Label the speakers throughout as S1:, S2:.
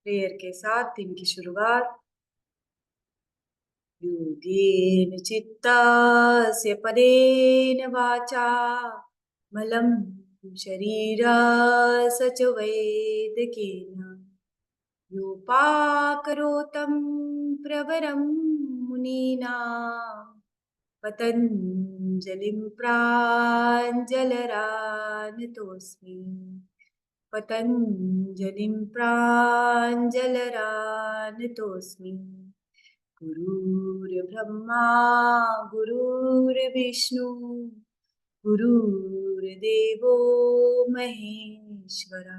S1: Prayer के साथ दिन की शुरुआत। योगेन चित्तस्य पदेन वाचा मलं शरीरस्य च वैदिकेन योपाकरोतं प्रवरं मुनीनां पतञ्जलिं प्राञ्जलरानतोऽस्मि। पतञ्जलिं प्राञ्जलरानतोऽस्मि। गुरुर्ब्रह्मा गुरुर्विष्णु गुरुर्देवो महेश्वरा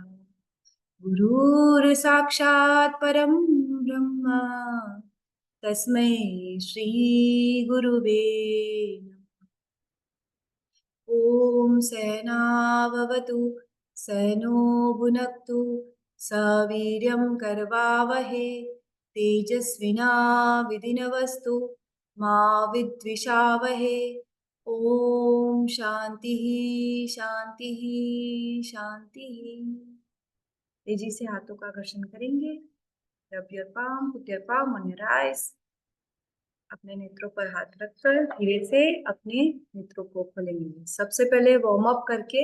S1: गुरुर्साक्षात् परं ब्रह्म तस्मै श्री गुरुवे नमः। ॐ सहनाववतु सहनो भुनक्तु सवीर्यं करवावहे तेजस्विनाविधिनवस्तु मा विद्विषावहे। ओम शांति शांति शांति। तेजी से हाथों का घर्षण करेंगे। Rub your palm, put your palm on your eyes. अपने नेत्रों पर हाथ रखकर धीरे से अपने नेत्रों को खोलेंगे। सबसे पहले वार्म अप करके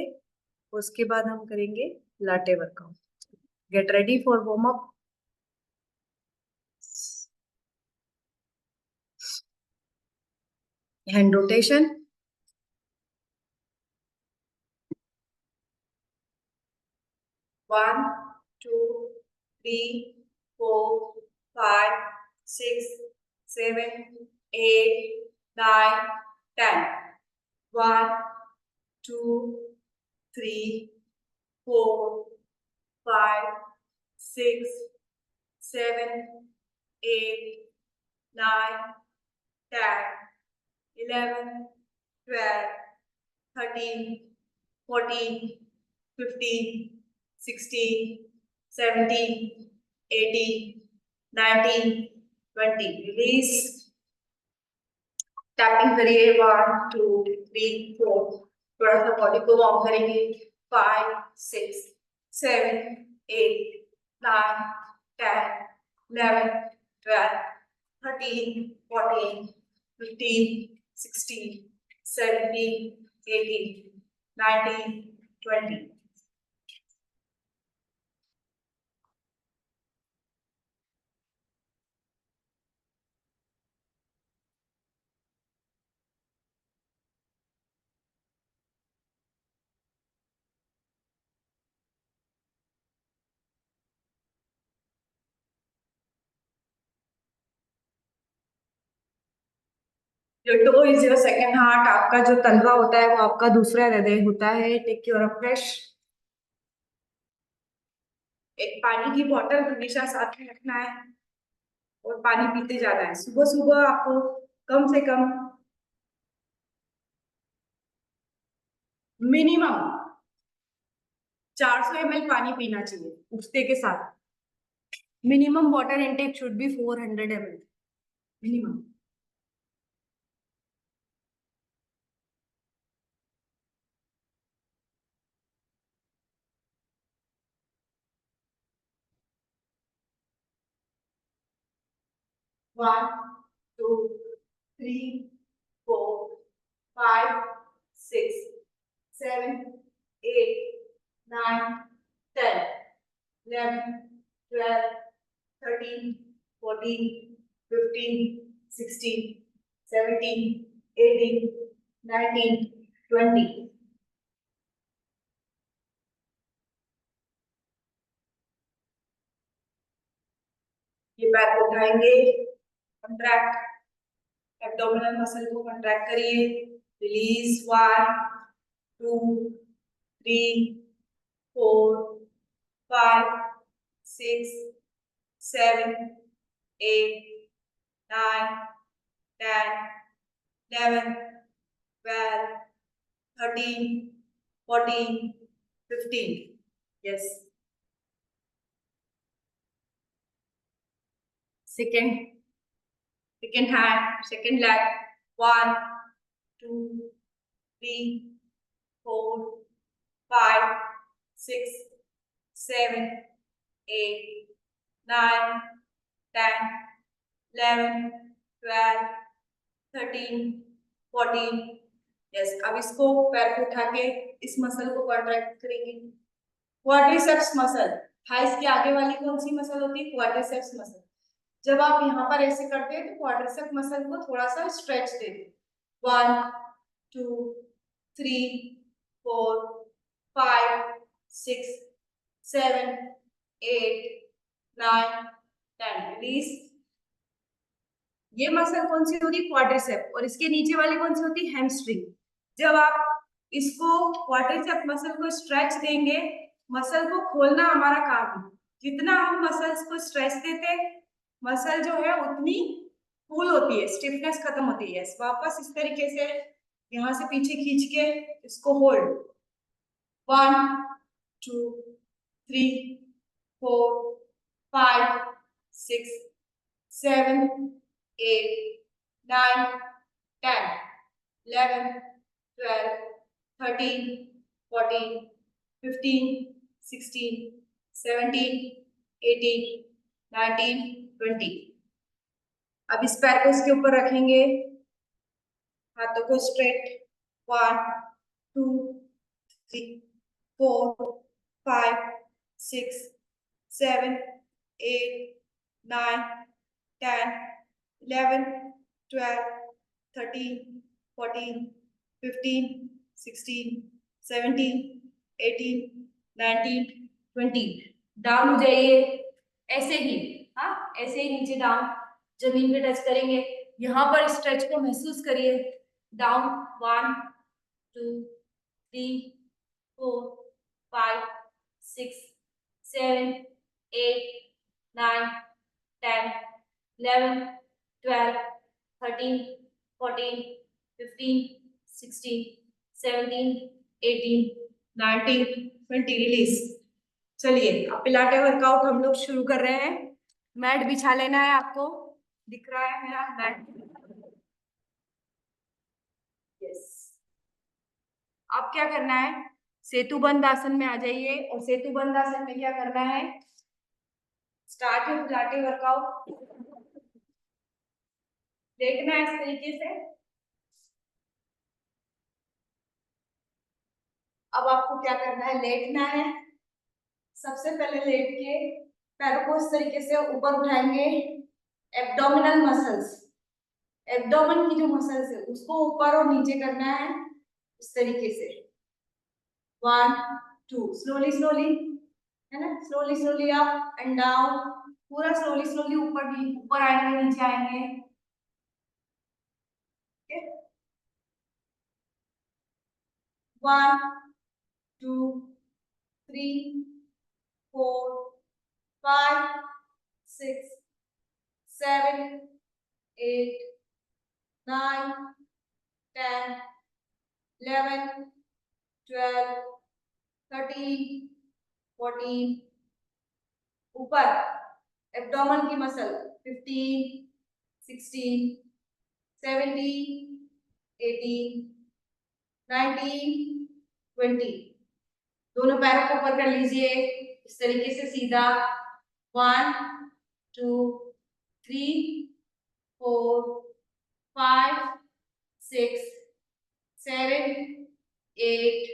S1: उसके बाद हम करेंगे latte workout. Get ready for warm up. Hand rotation. 1 2 3 4 5 6 7 8 9 10 1 2 3 4 5 6 7 8 9 10 11 12 13 14 15 16 17 18 19 20 release. Tapping करिए 1 2 3 4। थोड़ा सा बॉडी को वार्म करेंगे। 5 6 7 8 9 10 11 12 13 14 15 16 17 18 19 20। Your toe is your second heart। आपका जो तलवा होता है वो आपका दूसरा हृदय होता है। Take care of fresh. एक पानी की बोतल हमेशा साथ में रखना है और पानी पीते जाना है। सुबह सुबह आपको कम से कम मिनिमम 400 ml पानी पीना चाहिए उठते के साथ। Minimum water intake should be 400 ml minimum. One two three four five six seven eight nine 10 11 12 13 14 15 16 17 18 19 20। ये पैर को उठाएंगे। कंट्रैक्ट एब्डोमिनल मसल को कंट्रैक्ट करिए। Release 1 2 3 4 5 6 7 8 9 10 11 12 13 14 15। yes। second hand, second leg। 1 2 3 4 5 6 7 8 9, 10, 11, 12, 13, 14। Yes, अब इसको पैर को उठा के इस मसल को कॉन्ट्रैक्ट करेंगे। क्वाड्रिसेप्स मसल, थाइस के आगे वाली कौन सी मसल होती है? Quadriceps muscle. जब आप यहाँ पर ऐसे करते हैं तो क्वाड्रिसेप्स मसल को थोड़ा सा स्ट्रेच दे दो। 1, 2, 3, 4, 5, 6, 7, 8, 9, 10। रिलीज। ये मसल कौन सी होती है? क्वाड्रिसेप। और इसके नीचे वाली कौन सी होती है? हैमस्ट्रिंग। जब आप इसको क्वाड्रिसेप मसल को स्ट्रेच देंगे, मसल को खोलना हमारा काम है। जितना हम मसल्स को स्ट्रेच देते हैं, मसल जो है उतनी कूल होती है, स्टिफनेस खत्म होती है। वापस इस तरीके से यहां से पीछे खींच के इसको होल्ड। 1, 2, 3, 4, 5, 6, 7, 8, 9, 10, 11, 12, 13, 14, 15, 16, 17, 18, 19, 20। अब इस पैर को इसके ऊपर रखेंगे, हाथों को स्ट्रेट। 1, 2, 3, 4, 5, 6, 7, 8, 9, 10, 11, 12, 13, 14, 15, 16, 17, 18, 19, 20। डाउन हो जाइए ऐसे ही। हाँ, ऐसे ही नीचे डाउन, जमीन पे टच करेंगे। यहाँ पर स्ट्रेच को महसूस करिए। डाउन। 1, 2, 3, 4, 5, 6, 7, 8, 9, 10, 11, 12, 13, 14, 15, 16, 17, 18, 19, 20। रिलीज। चलिए, अब पिलाटे वर्कआउट हम लोग शुरू कर रहे हैं। मैट बिछा लेना है आपको। दिख रहा है मेरा मैट? यस। अब क्या करना है? सेतुबंध आसन में आ जाइए। और सेतुबंध आसन में क्या करना है? Start your पिलाटे workout. देखना है इस तरीके से। अब आपको क्या करना है? लेटना है। सबसे पहले लेट के पैरों को इस तरीके से ऊपर उठाएंगे। एब्डोमिनल मसल्स, एब्डोमेन की जो मसल्स है उसको ऊपर और नीचे करना है इस तरीके से। 1, 2, स्लोली स्लोली, है ना? Slowly slowly up and down. पूरा स्लोली स्लोली ऊपर ऊपर आएंगे, नीचे आएंगे। 1, 2, 3, 4, 5, 6, 7, 8, 9, 10, 11, 12, 13, 14। ऊपर एब्डोमेन की मसल 15, 16, 17, 18, 19, 20। दोनों पैरों को ऊपर कर लीजिए इस तरीके से सीधा। 1, 2, 3, 4, 5, 6, 7, 8,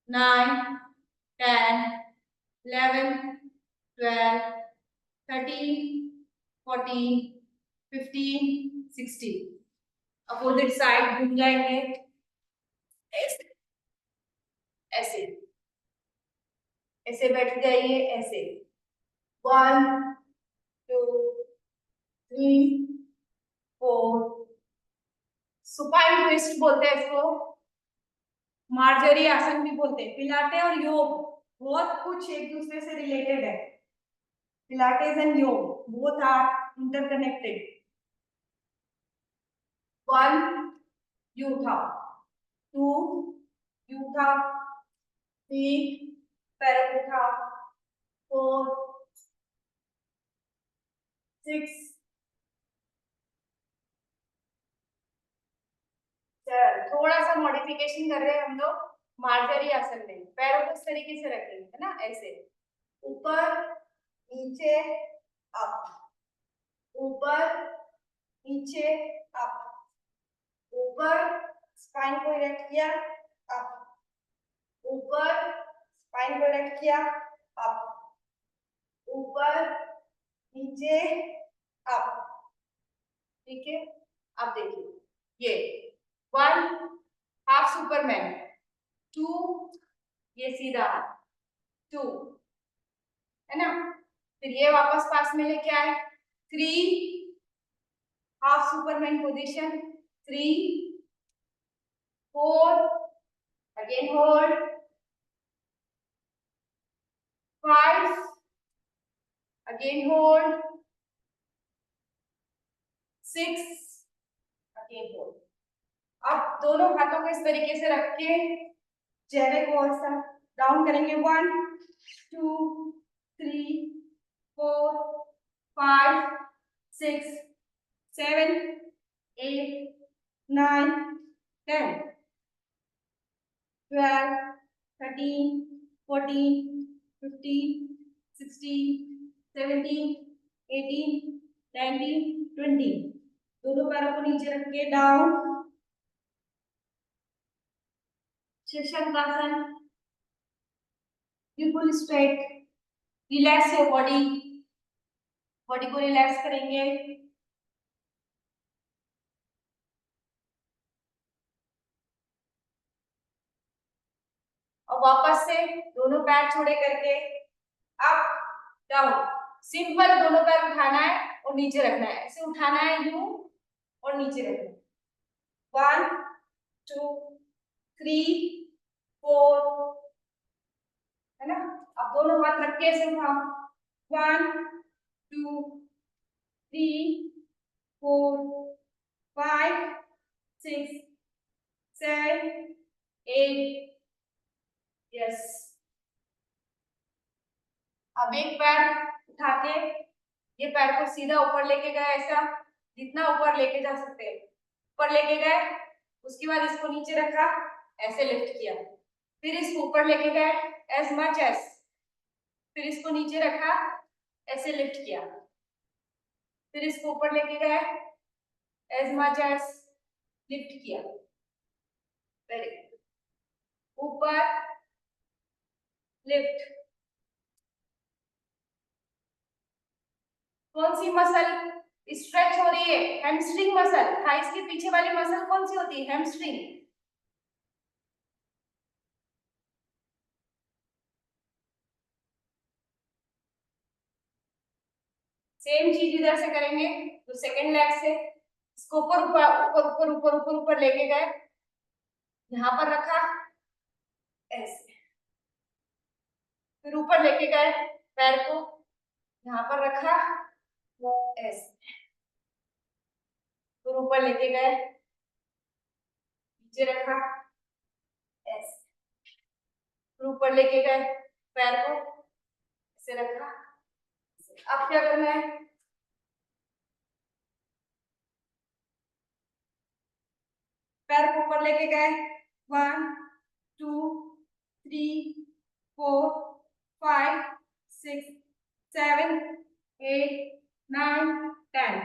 S1: 9, 10, 11, 12, 13, 14, 15, 16। अपोजिट साइड घूम जाएंगे ऐसे ऐसे ऐसे बैठ जाइए ऐसे। 1, 2, 3, 4। सुपाइन ट्विस्ट बोलते हैं इसको, मार्जरी आसन भी बोलते हैं। पिलाटे और योग बहुत कुछ एक दूसरे से रिलेटेड है। पिलाटेस एंड योग बोथ आर इंटरकनेक्टेड। 1, यू उठाओ। 2, यू उठाओ। 3, पैरों को उठाओ। 4, 6, 7। थोड़ा सा मॉडिफिकेशन कर रहे हैं हम लोग मार्जरी आसन में। पैरों को इस तरीके से रखेंगे, है ना? ऐसे ऊपर नीचे अप, ऊपर नीचे अप, ऊपर स्पाइन को इरेक्ट किया अप, ऊपर स्पाइन को इरेक्ट किया अप, ऊपर नीचे अप। ठीक है, अब देखिए ये 1 हाफ सुपरमैन, 2 ये सीधा 2 है ना, फिर ये वापस पास में लेके आए 3 half Superman position, 3 4 again hold, 5 again hold, 6 again hold. अब दोनों हाथों को इस तरीके से रख के चेहरे को ऐसा डाउन करेंगे 1 2 3 4 5 6 7 8 9 10 12 13 14 15 16 17 18 19 20। दोनों पैरों को नीचे रख के डाउन, शीर्षासन, बिल्कुल straight, relax your body, body को रिलैक्स करेंगे। और वापस से दोनों पैर छोड़े करके अप डाउन, सिंपल दोनों पैर उठाना है और नीचे रखना है, ऐसे उठाना है यू और नीचे रखना है। 1 2 3 4 है ना। अब दोनों हाथ रख के ऐसे उठाओ 1 2 3 4 5 6 7 8 यस। अब एक पैर उठा के ये पैर को सीधा ऊपर लेके गए, ऐसा जितना ऊपर लेके जा सकते हैं ऊपर लेके गए, उसके बाद इसको नीचे रखा, ऐसे लिफ्ट किया, फिर इसको ऊपर लेके गए एज मच एज, फिर इसको नीचे रखा, ऐसे लिफ्ट किया, फिर इसको ऊपर लेके गए एज मच एज, लिफ्ट किया, वेरी गुड, ऊपर लिफ्ट। कौन सी मसल स्ट्रेच हो रही है? हैमस्ट्रिंग मसल, थाइस के पीछे वाली मसल कौन सी होती है? हैमस्ट्रिंग। सेम चीज इधर से करेंगे, तो सेकंड लेग से इसको ऊपर ऊपर ऊपर ऊपर ऊपर ऊपर ऊपर लेके गए, यहाँ पर रखा ऐसे, फिर ऊपर लेके गए पैर को, यहाँ पर रखा ऐसे, फिर ऊपर लेके गए, नीचे रखा ऐसे, फिर ऊपर लेके गए पैर को ऐसे रखा। अब क्या करना है? पैर को ऊपर लेके गए 1 2 3 4 5 6 7 8 9 10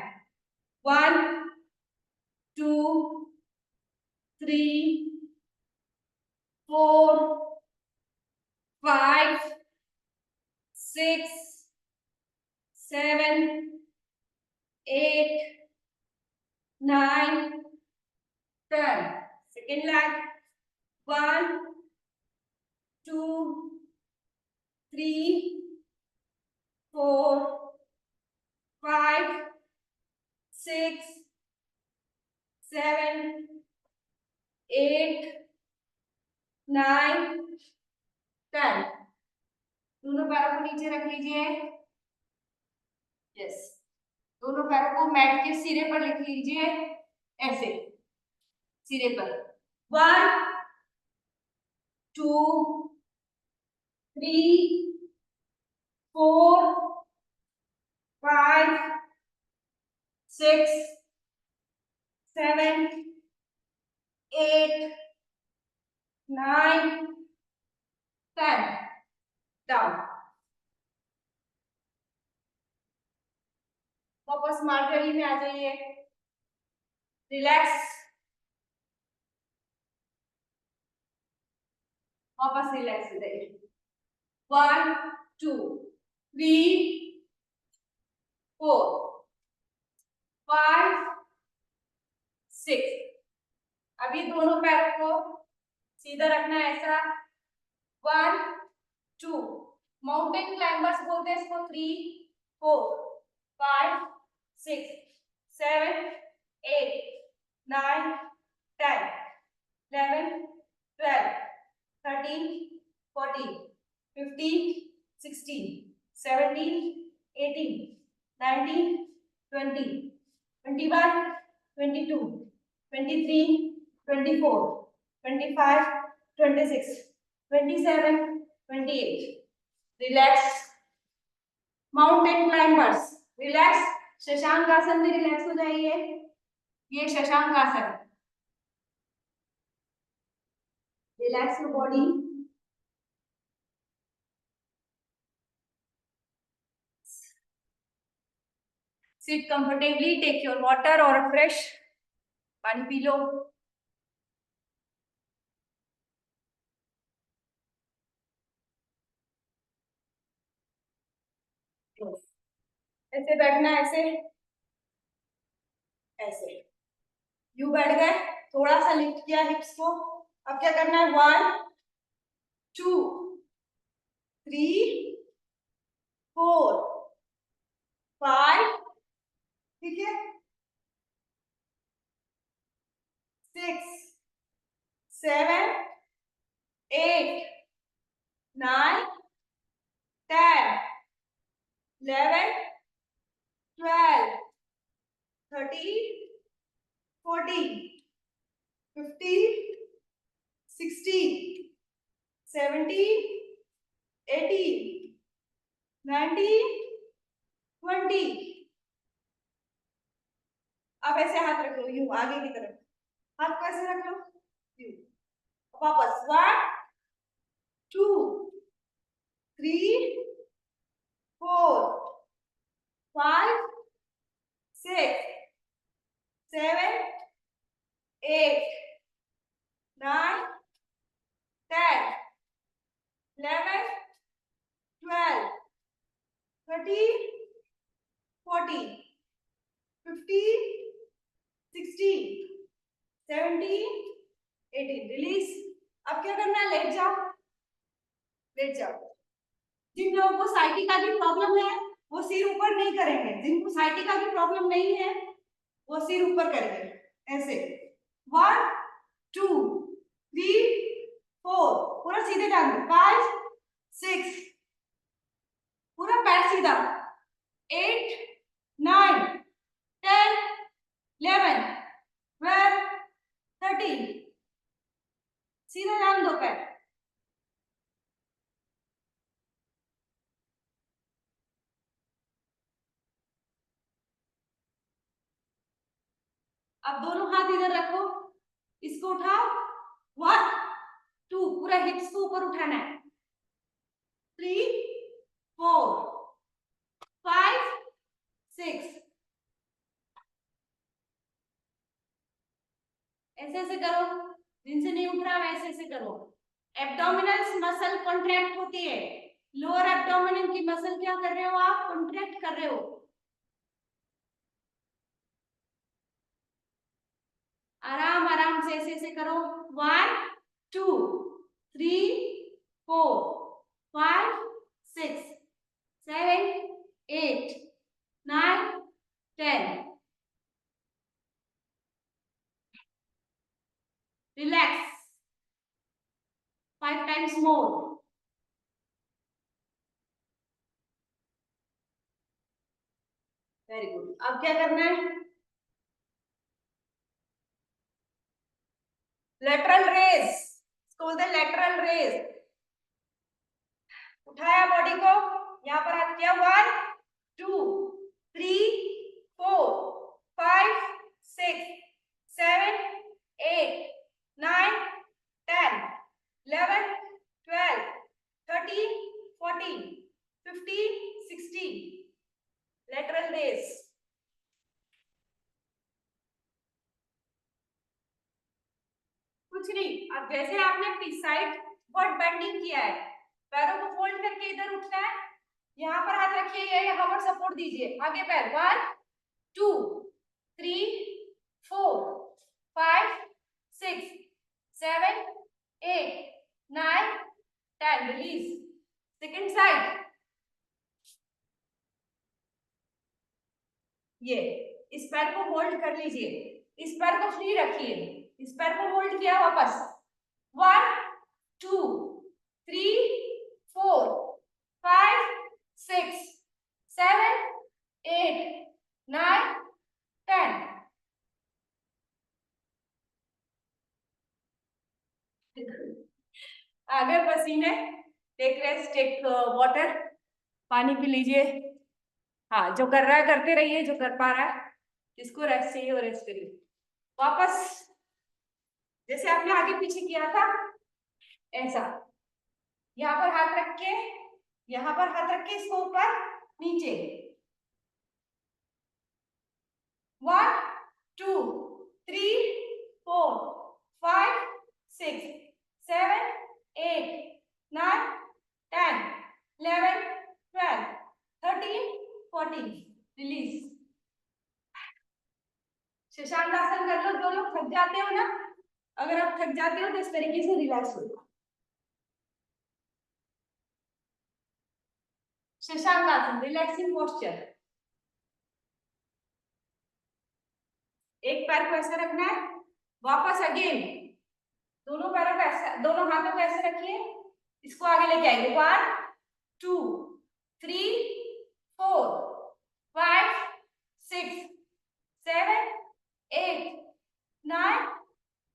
S1: 1 2 3 4 5 6 7 8 9 10। Second leg 1 2 3 4 5 6 7 8 9 10। दोनों पैरों को नीचे रख लीजिए, यस। दोनों पैरों को मैट के सिरे पर लिख लीजिए, ऐसे सिरे पर 1 2 3 4 5 6 7 8 9 10 डाउन। वापस मार्जरी में आ जाइए, रिलैक्स, वापस रिलैक्स हो जाइए। 1 2 3 4 5 6। अभी दोनों पैरों को सीधा रखना है ऐसा। 1 2, माउंटेन क्लाइंबर्स बोलते हैं इसको। 3 4 5 6 7 8 9 10 11 12 13 14 15 16 17 18 19 20 21 22 23 24 25 26 27 28। Relax, mountain climbers relax, Shashank asana में रिलैक्स हो जाइए। ये Shashank asana, relax your body. Sit comfortably, take your water और फ्रेश पानी पी लो। ऐसे बैठना, ऐसे ऐसे यू बैठ गए, थोड़ा सा लिफ्ट किया हिप्स को। अब क्या करना है, 1 2 3 4 5, ठीक है, 6 7 8 9 10 11 12 13 14 15 16 17 18 19 20। अब ऐसे हाथ रख लो, यूं आगे की तरफ, हाथ को ऐसे रख लो, यूं। वापस 1 2 3 4 5 6 7 8 9 10 11 12 13 14 15 16 17 18। रिलीज। अब क्या करना है, लेट जाओ, लेट जाओ। जिन लोगों को साइटिका की प्रॉब्लम है वो सिर ऊपर नहीं करेंगे, जिनको साइटिका की प्रॉब्लम नहीं है वो सिर ऊपर करेंगे ऐसे। 1 2 3 4, पूरा सीधे जान दो। 5 6, पूरा पैर सीधा। 8 9 10 11 12 13, सीधा जान दो पैर। अब दोनों हाथ इधर रखो, इसको उठाओ। 1 2, पूरा हिप्स को ऊपर उठाना है। 3 4 5 6, ऐसे ऐसे करो, जिनसे नहीं उठ रहा वैसे ऐसे करो। एब्डोमिनल मसल कॉन्ट्रैक्ट होती है, लोअर एब्डोमिनल की मसल क्या कर रहे हो आप, कॉन्ट्रैक्ट कर रहे हो। आराम आराम से ऐसे ऐसे करो। 1 2 3 4 5 6 7 8 9 10। Relax, 5 times more। Very good. अब क्या करना है, लेटरल रेज, इसको बोलते हैं लेटरल रेज। उठाया बॉडी को, यहाँ पर हाथ किया। 1 2 3 4 5 6 7 8 9 10 11 12 13 14 15 16। Lateral raise.
S2: कुछ नहीं। अब जैसे आपने साइड वर्ड बेंडिंग किया है, पैरों को फोल्ड करके इधर उठना है, यहाँ पर हाथ रखिए, ये यहाँ पर सपोर्ट दीजिए, आगे पैर 1 2 3 4 5 6 7 8 9 10, रिलीज। सेकंड साइड, ये इस पैर को होल्ड कर लीजिए, इस पैर को फ्री रखिए, इस पैर को होल्ड किया, वापस 1 2 3 4 5 6 7 8 9 10। आगे पसीने, टेक रेस्ट, टेक वाटर, पानी पी लीजिए। हाँ, जो कर रहा है करते रहिए, जो कर पा रहा है, जिसको रेस्ट चाहिए वो रेस्ट करिए। वापस जैसे आपने आगे पीछे किया था ऐसा, यहाँ पर हाथ रख के, यहाँ पर हाथ रख के इसको ऊपर नीचे, 1 2 3 4 5 6 7 8 9 10 11 12 13 14, रिलीज। शशांक आसन कर लो। जो लोग थक जाते हो ना, अगर आप थक जाते हो तो इस तरीके से रिलैक्स हो। शशांक आसन, रिलैक्सिंग पोस्चर। एक पैर को ऐसे रखना है, वापस अगेन दोनों पैरों को ऐसे, दोनों हाथों को ऐसे रखिए, इसको आगे लेके आएंगे, 1 2 3 4 5 6 7 8 9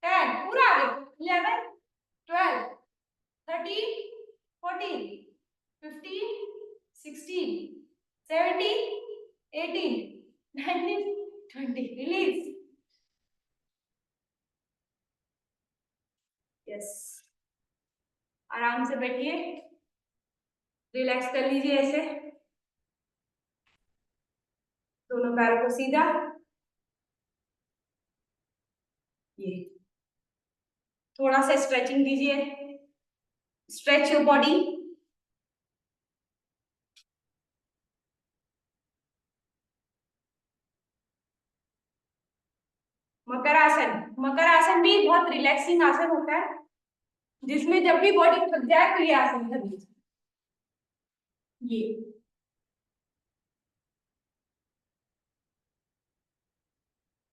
S2: 10, पूरा आगे, 11 12 13 14 15 16 17 18 19 20, रिलीज। यस, आराम से बैठिए, रिलैक्स कर लीजिए ऐसे, दोनों पैरों को सीधा, ये थोड़ा सा स्ट्रेचिंग दीजिए, स्ट्रेच योर बॉडी। मकर आसन, मकर आसन भी बहुत रिलैक्सिंग आसन होता है, जिसमें जब भी बॉडी थक जाए तो ये आसन कर लीजिए। ये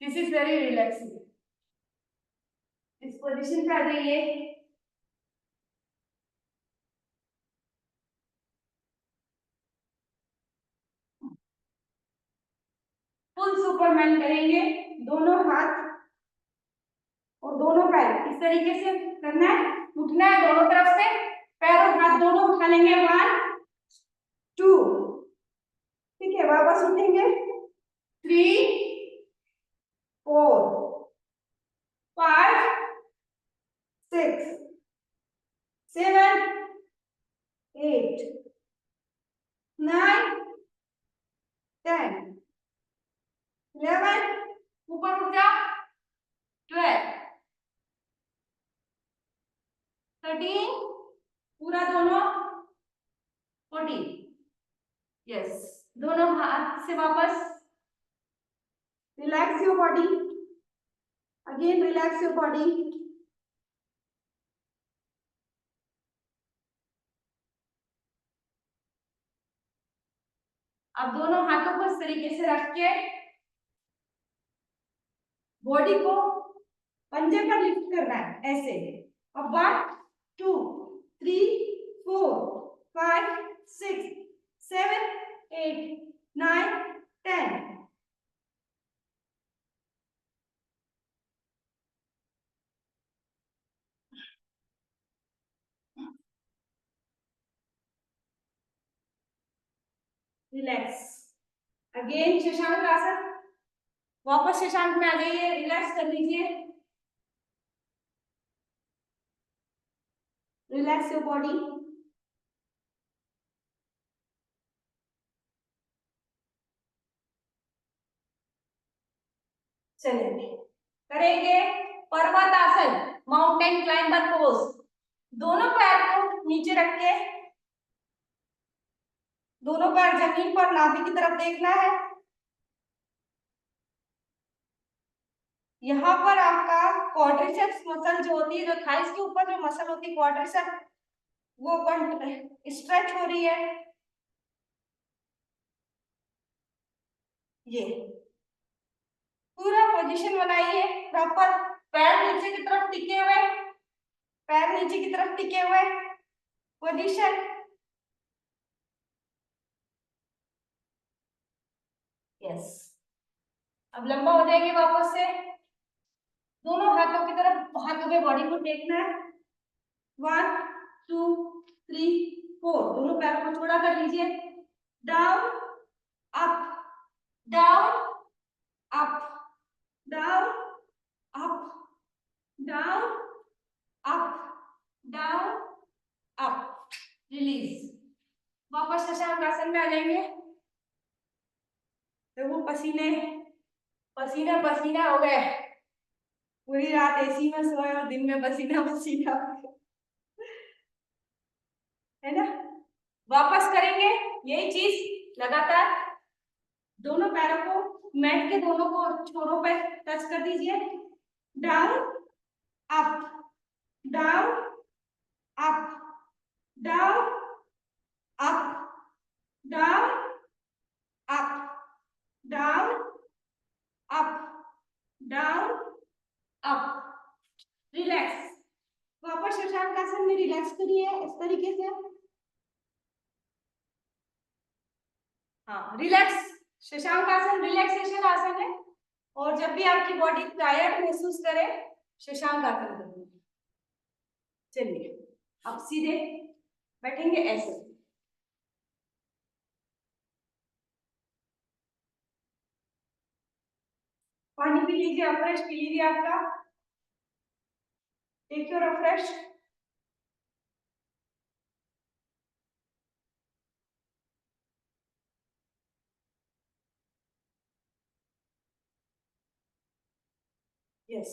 S2: दिस इज वेरी रिलैक्सिंग। इस पोजीशन पे आ जाइए, फुल सुपरमैन करेंगे, दोनों हाथ और दोनों पैर इस तरीके से करना है, उठना है दोनों तरफ से, पैर और हाथ दोनों उठा लेंगे, 1 2, ठीक है, वापस उठेंगे, 3 4 5 6 7 8 9 10 11, ऊपर उठ जा, 12 13, पूरा दोनों 14, यस, दोनों हाथ से वापस, relax your body, again relax your body. अब दोनों हाथों को इस तरीके से रख के बॉडी को पंजे पर लिफ्ट करना है ऐसे। अब 1 2 3 4 5 6 7 8 9 10, रिलैक्स। अगेन शशांक आसन, वापस शशांक में आ जाइए, रिलैक्स कर लीजिए, रिलैक्स योर बॉडी। चलेंगे, करेंगे पर्वत आसन, माउंटेन क्लाइंबर पोज। दोनों पैर को नीचे रख के दोनों पैर जमीन पर नाभि की तरफ देखना है। यहाँ पर आपका क्वाड्रिसेप्स मसल जो होती है, जो थाइस के ऊपर जो मसल होती है क्वाड्रिसेप्स, वो स्ट्रेच हो रही है। ये पूरा पोजीशन बनाइए प्रॉपर। पैर नीचे की तरफ टिके हुए, पैर नीचे की तरफ टिके हुए पोजीशन। यस, अब लंबा हो जाएंगे वापस से। दोनों हाथों की तरफ, हाथों के बॉडी को टेकना है। 1 2 3 4, दोनों पैर को चौड़ा कर लीजिए। Down up, down up, down up, down up, down up, release. वापस शशांक आसन में आ जाएंगे। तो वो पसीने पसीना पसीना हो गए, पूरी रात एसी में सोए और दिन में पसीना पसीना हो गए, है ना। वापस करेंगे यही चीज लगातार। दोनों पैरों को मैट के दोनों को छोरों पे टच कर दीजिए। Down up, down up, down up, down up, down up, down up, relax. वापस शशांक आसन में रिलैक्स करिए इस तरीके से। हाँ, रिलैक्स। शशांक आसन रिलैक्सेशन आसन है, और जब भी आपकी बॉडी टायर्ड महसूस करे शशांक आसन करिए। चलिए अब सीधे बैठेंगे ऐसे। पानी पी लीजिए, अफ्रेश पी लीजिए आपका। Take your afresh. यस,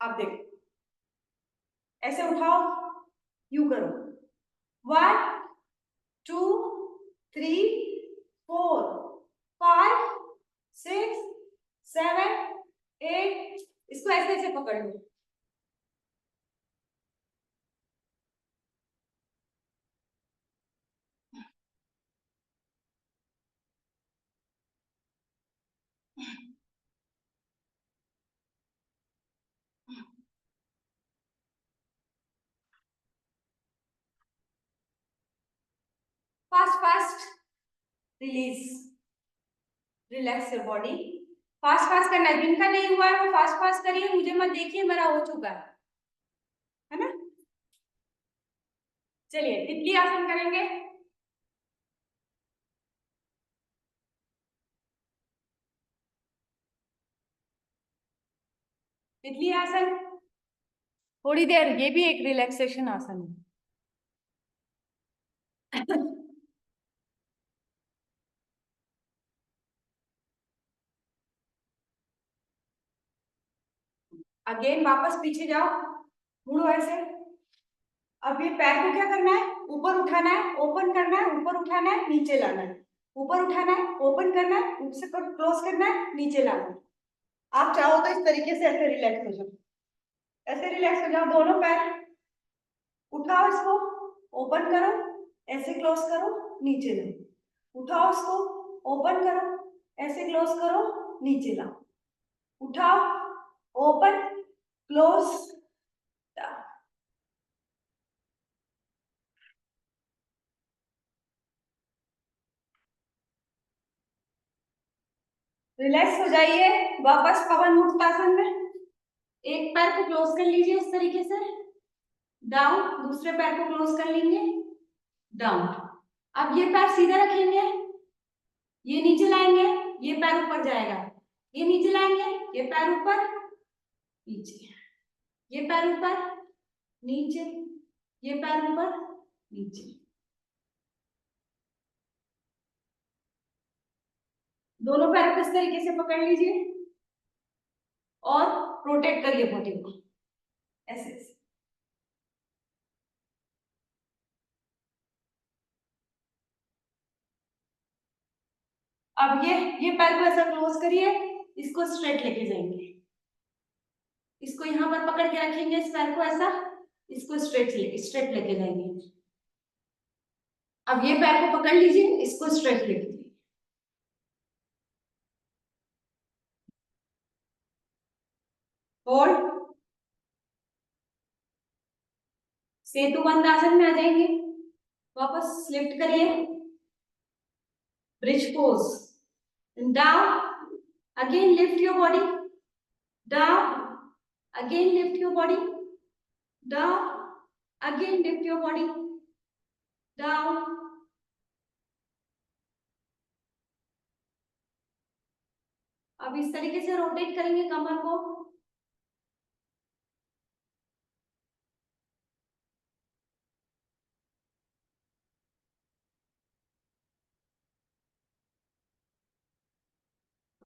S2: अब देखो ऐसे उठाओ, यू करो। 1 2 3 4 5 6 7 8, इसको ऐसे ऐसे पकड़ लो। Fast fast release, relax your body. Fast fast करना है, जिनका नहीं हुआ है वो फास्ट फास्ट करिए, मुझे मत देखिए, मेरा हो चुका है ना। चलिए तितली आसन करेंगे। तितली आसन थोड़ी देर, ये भी एक रिलैक्सेशन आसन है। अगेन वापस पीछे जाओ, मुड़ो ऐसे। अब ये पैर को क्या करना है, ऊपर उठाना है, ओपन करना है, ऊपर उठाना है, नीचे लाना है, ऊपर उठाना है, ओपन करना है, उससे क्लोज करना है, नीचे लाना है। आप चाहो तो इस तरीके से ऐसे रिलैक्स हो जाओ, ऐसे रिलैक्स हो जाओ। दोनों पैर उठाओ, इसको ओपन करो, ऐसे क्लोज करो, नीचे लाओ। उठाओ, इसको ओपन करो, ऐसे क्लोज करो, नीचे लाओ। उठाओ, ओपन, क्लोज, रिलैक्स हो जाइए। वापस पवन मुक्त आसन में एक पैर को क्लोज कर लीजिए इस तरीके से, डाउन, दूसरे पैर को क्लोज कर लेंगे, डाउन। अब ये पैर सीधा रखेंगे, ये नीचे लाएंगे, ये पैर ऊपर जाएगा, ये नीचे लाएंगे, ये पैर ऊपर नीचे, ये पैर ऊपर नीचे, ये पैर ऊपर नीचे। दोनों पैर को इस तरीके से पकड़ लीजिए और रोटेट करिए बॉडी को ऐसे ऐसे। अब ये पैर को ऐसा क्लोज करिए, इसको स्ट्रेट लेके जाएंगे, इसको यहाँ पर पकड़ के रखेंगे, इस पैर को ऐसा, इसको स्ट्रेट लेके जाएंगे। अब ये पैर को पकड़ लीजिए, इसको स्ट्रेट लेके जाइए, होल्ड, सेतुबंद आसन में आ जाएंगे, वापस लिफ्ट करिए, bridge pose, down, again lift your body, down, again lift your body, down, again lift your body, down. अब इस तरीके से रोटेट करेंगे कमर को,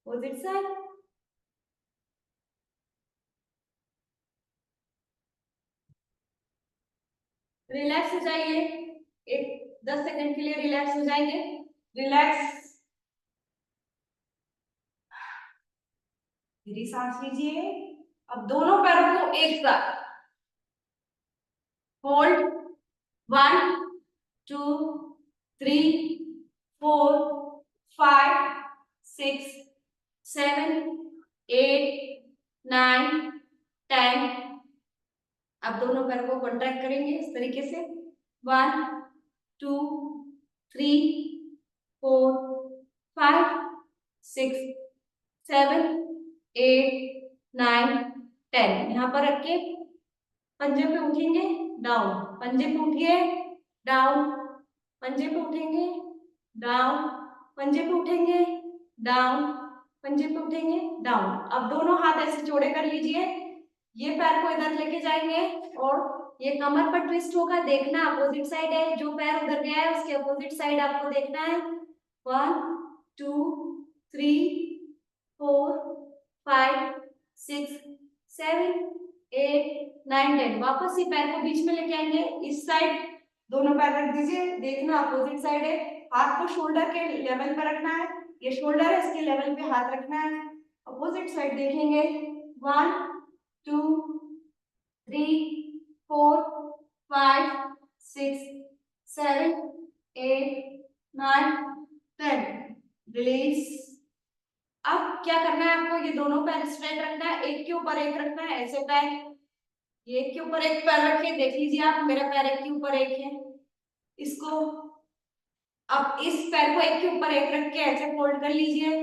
S2: अपोजिट साइड, रिलैक्स हो जाइए, एक 10 सेकंड के लिए रिलैक्स हो जाएंगे, रिलैक्स, धीरे सांस लीजिए। अब दोनों पैरों को एक साथ होल्ड, 1 2 3 4 5 6 7 8 9 10। अब दोनों पैरों को कॉन्ट्रैक्ट करेंगे इस तरीके से, 1 2 3 4 5 6 7 8 9 10। यहाँ पर रख के पंजे पे उठेंगे, डाउन, पंजे पे उठिए, डाउन, पंजे पे उठेंगे, डाउन, पंजे पे उठेंगे, डाउन, पंजे पे उठेंगे, डाउन। अब दोनों हाथ ऐसे जोड़े कर लीजिए, ये पैर को इधर लेके जाएंगे और ये कमर पर ट्विस्ट होगा, देखना अपोजिट साइड है, जो पैर उधर गया है उसके अपोजिट साइड आपको देखना है। 1 2 3 4 5 6 7 8 9 10। वापस ये पैर को बीच में लेके आएंगे, इस साइड दोनों पैर रख दीजिए, देखना अपोजिट साइड है, हाथ को शोल्डर के लेवल पर रखना है, ये शोल्डर है इसके लेवल पे हाथ रखना है, अपोजिट साइड देखेंगे, 1 2 3 4 5 6 7 8 9 10। रिलीज। अब क्या करना है आपको, ये दोनों पैर स्ट्रेट रखना है, एक के ऊपर एक रखना है, ऐसे पैर, ये एक के ऊपर एक पैर रखे, देख लीजिए आप, मेरा पैर एक के ऊपर एक है, इसको अब इस पैर को एक के ऊपर एक रख के ऐसे फोल्ड कर लीजिए।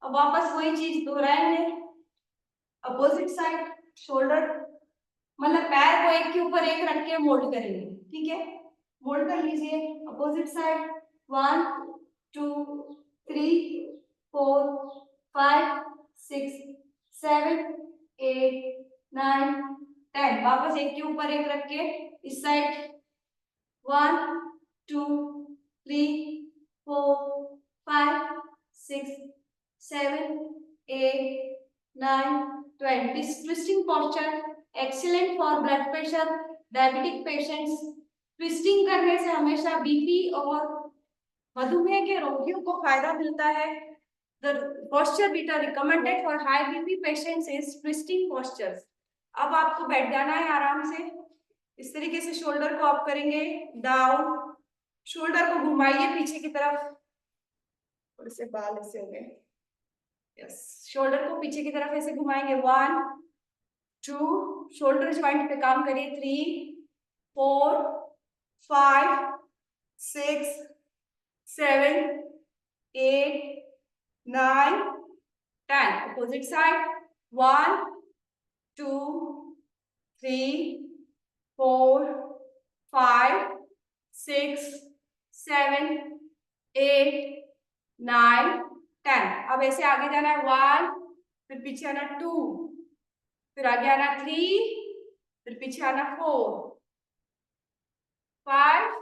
S2: अब वापस वही चीज दोहराएंगे, अपोजिट साइड, शोल्डर, मतलब पैर को एक के ऊपर एक रख के मोल्ड करेंगे, ठीक है, मोल्ड कर लीजिए, अपोजिट साइड, 1 2 3 4 5 6 7 8 9 10। वापस एक के ऊपर एक रख के इस side, 1 2 3 4 5 6 7 8 9 10। Twisting posture excellent for blood pressure, diabetic patients। Twisting करने से हमेशा बीपी और मधुमेह के रोगियों को फायदा मिलता है। The posture beta recommended for high BP patients is twisting postures। अब आपको बैठ जाना है आराम से, इस तरीके से शोल्डर को आप करेंगे डाउन, शोल्डर को घुमाइए पीछे की तरफ, थोड़े से बाल ऐसे हो गए, यस, शोल्डर को पीछे की तरफ ऐसे घुमाएंगे, 1 2, शोल्डर ज्वाइंट पे काम करिए, 3 4 5 6 7 8 9 10। Opposite side, 1 2 3 4 5 6 7 8 9 10। अब ऐसे आगे जाना है, 1, फिर पीछे आना 2, फिर आगे आना 3, फिर पीछे आना 4 5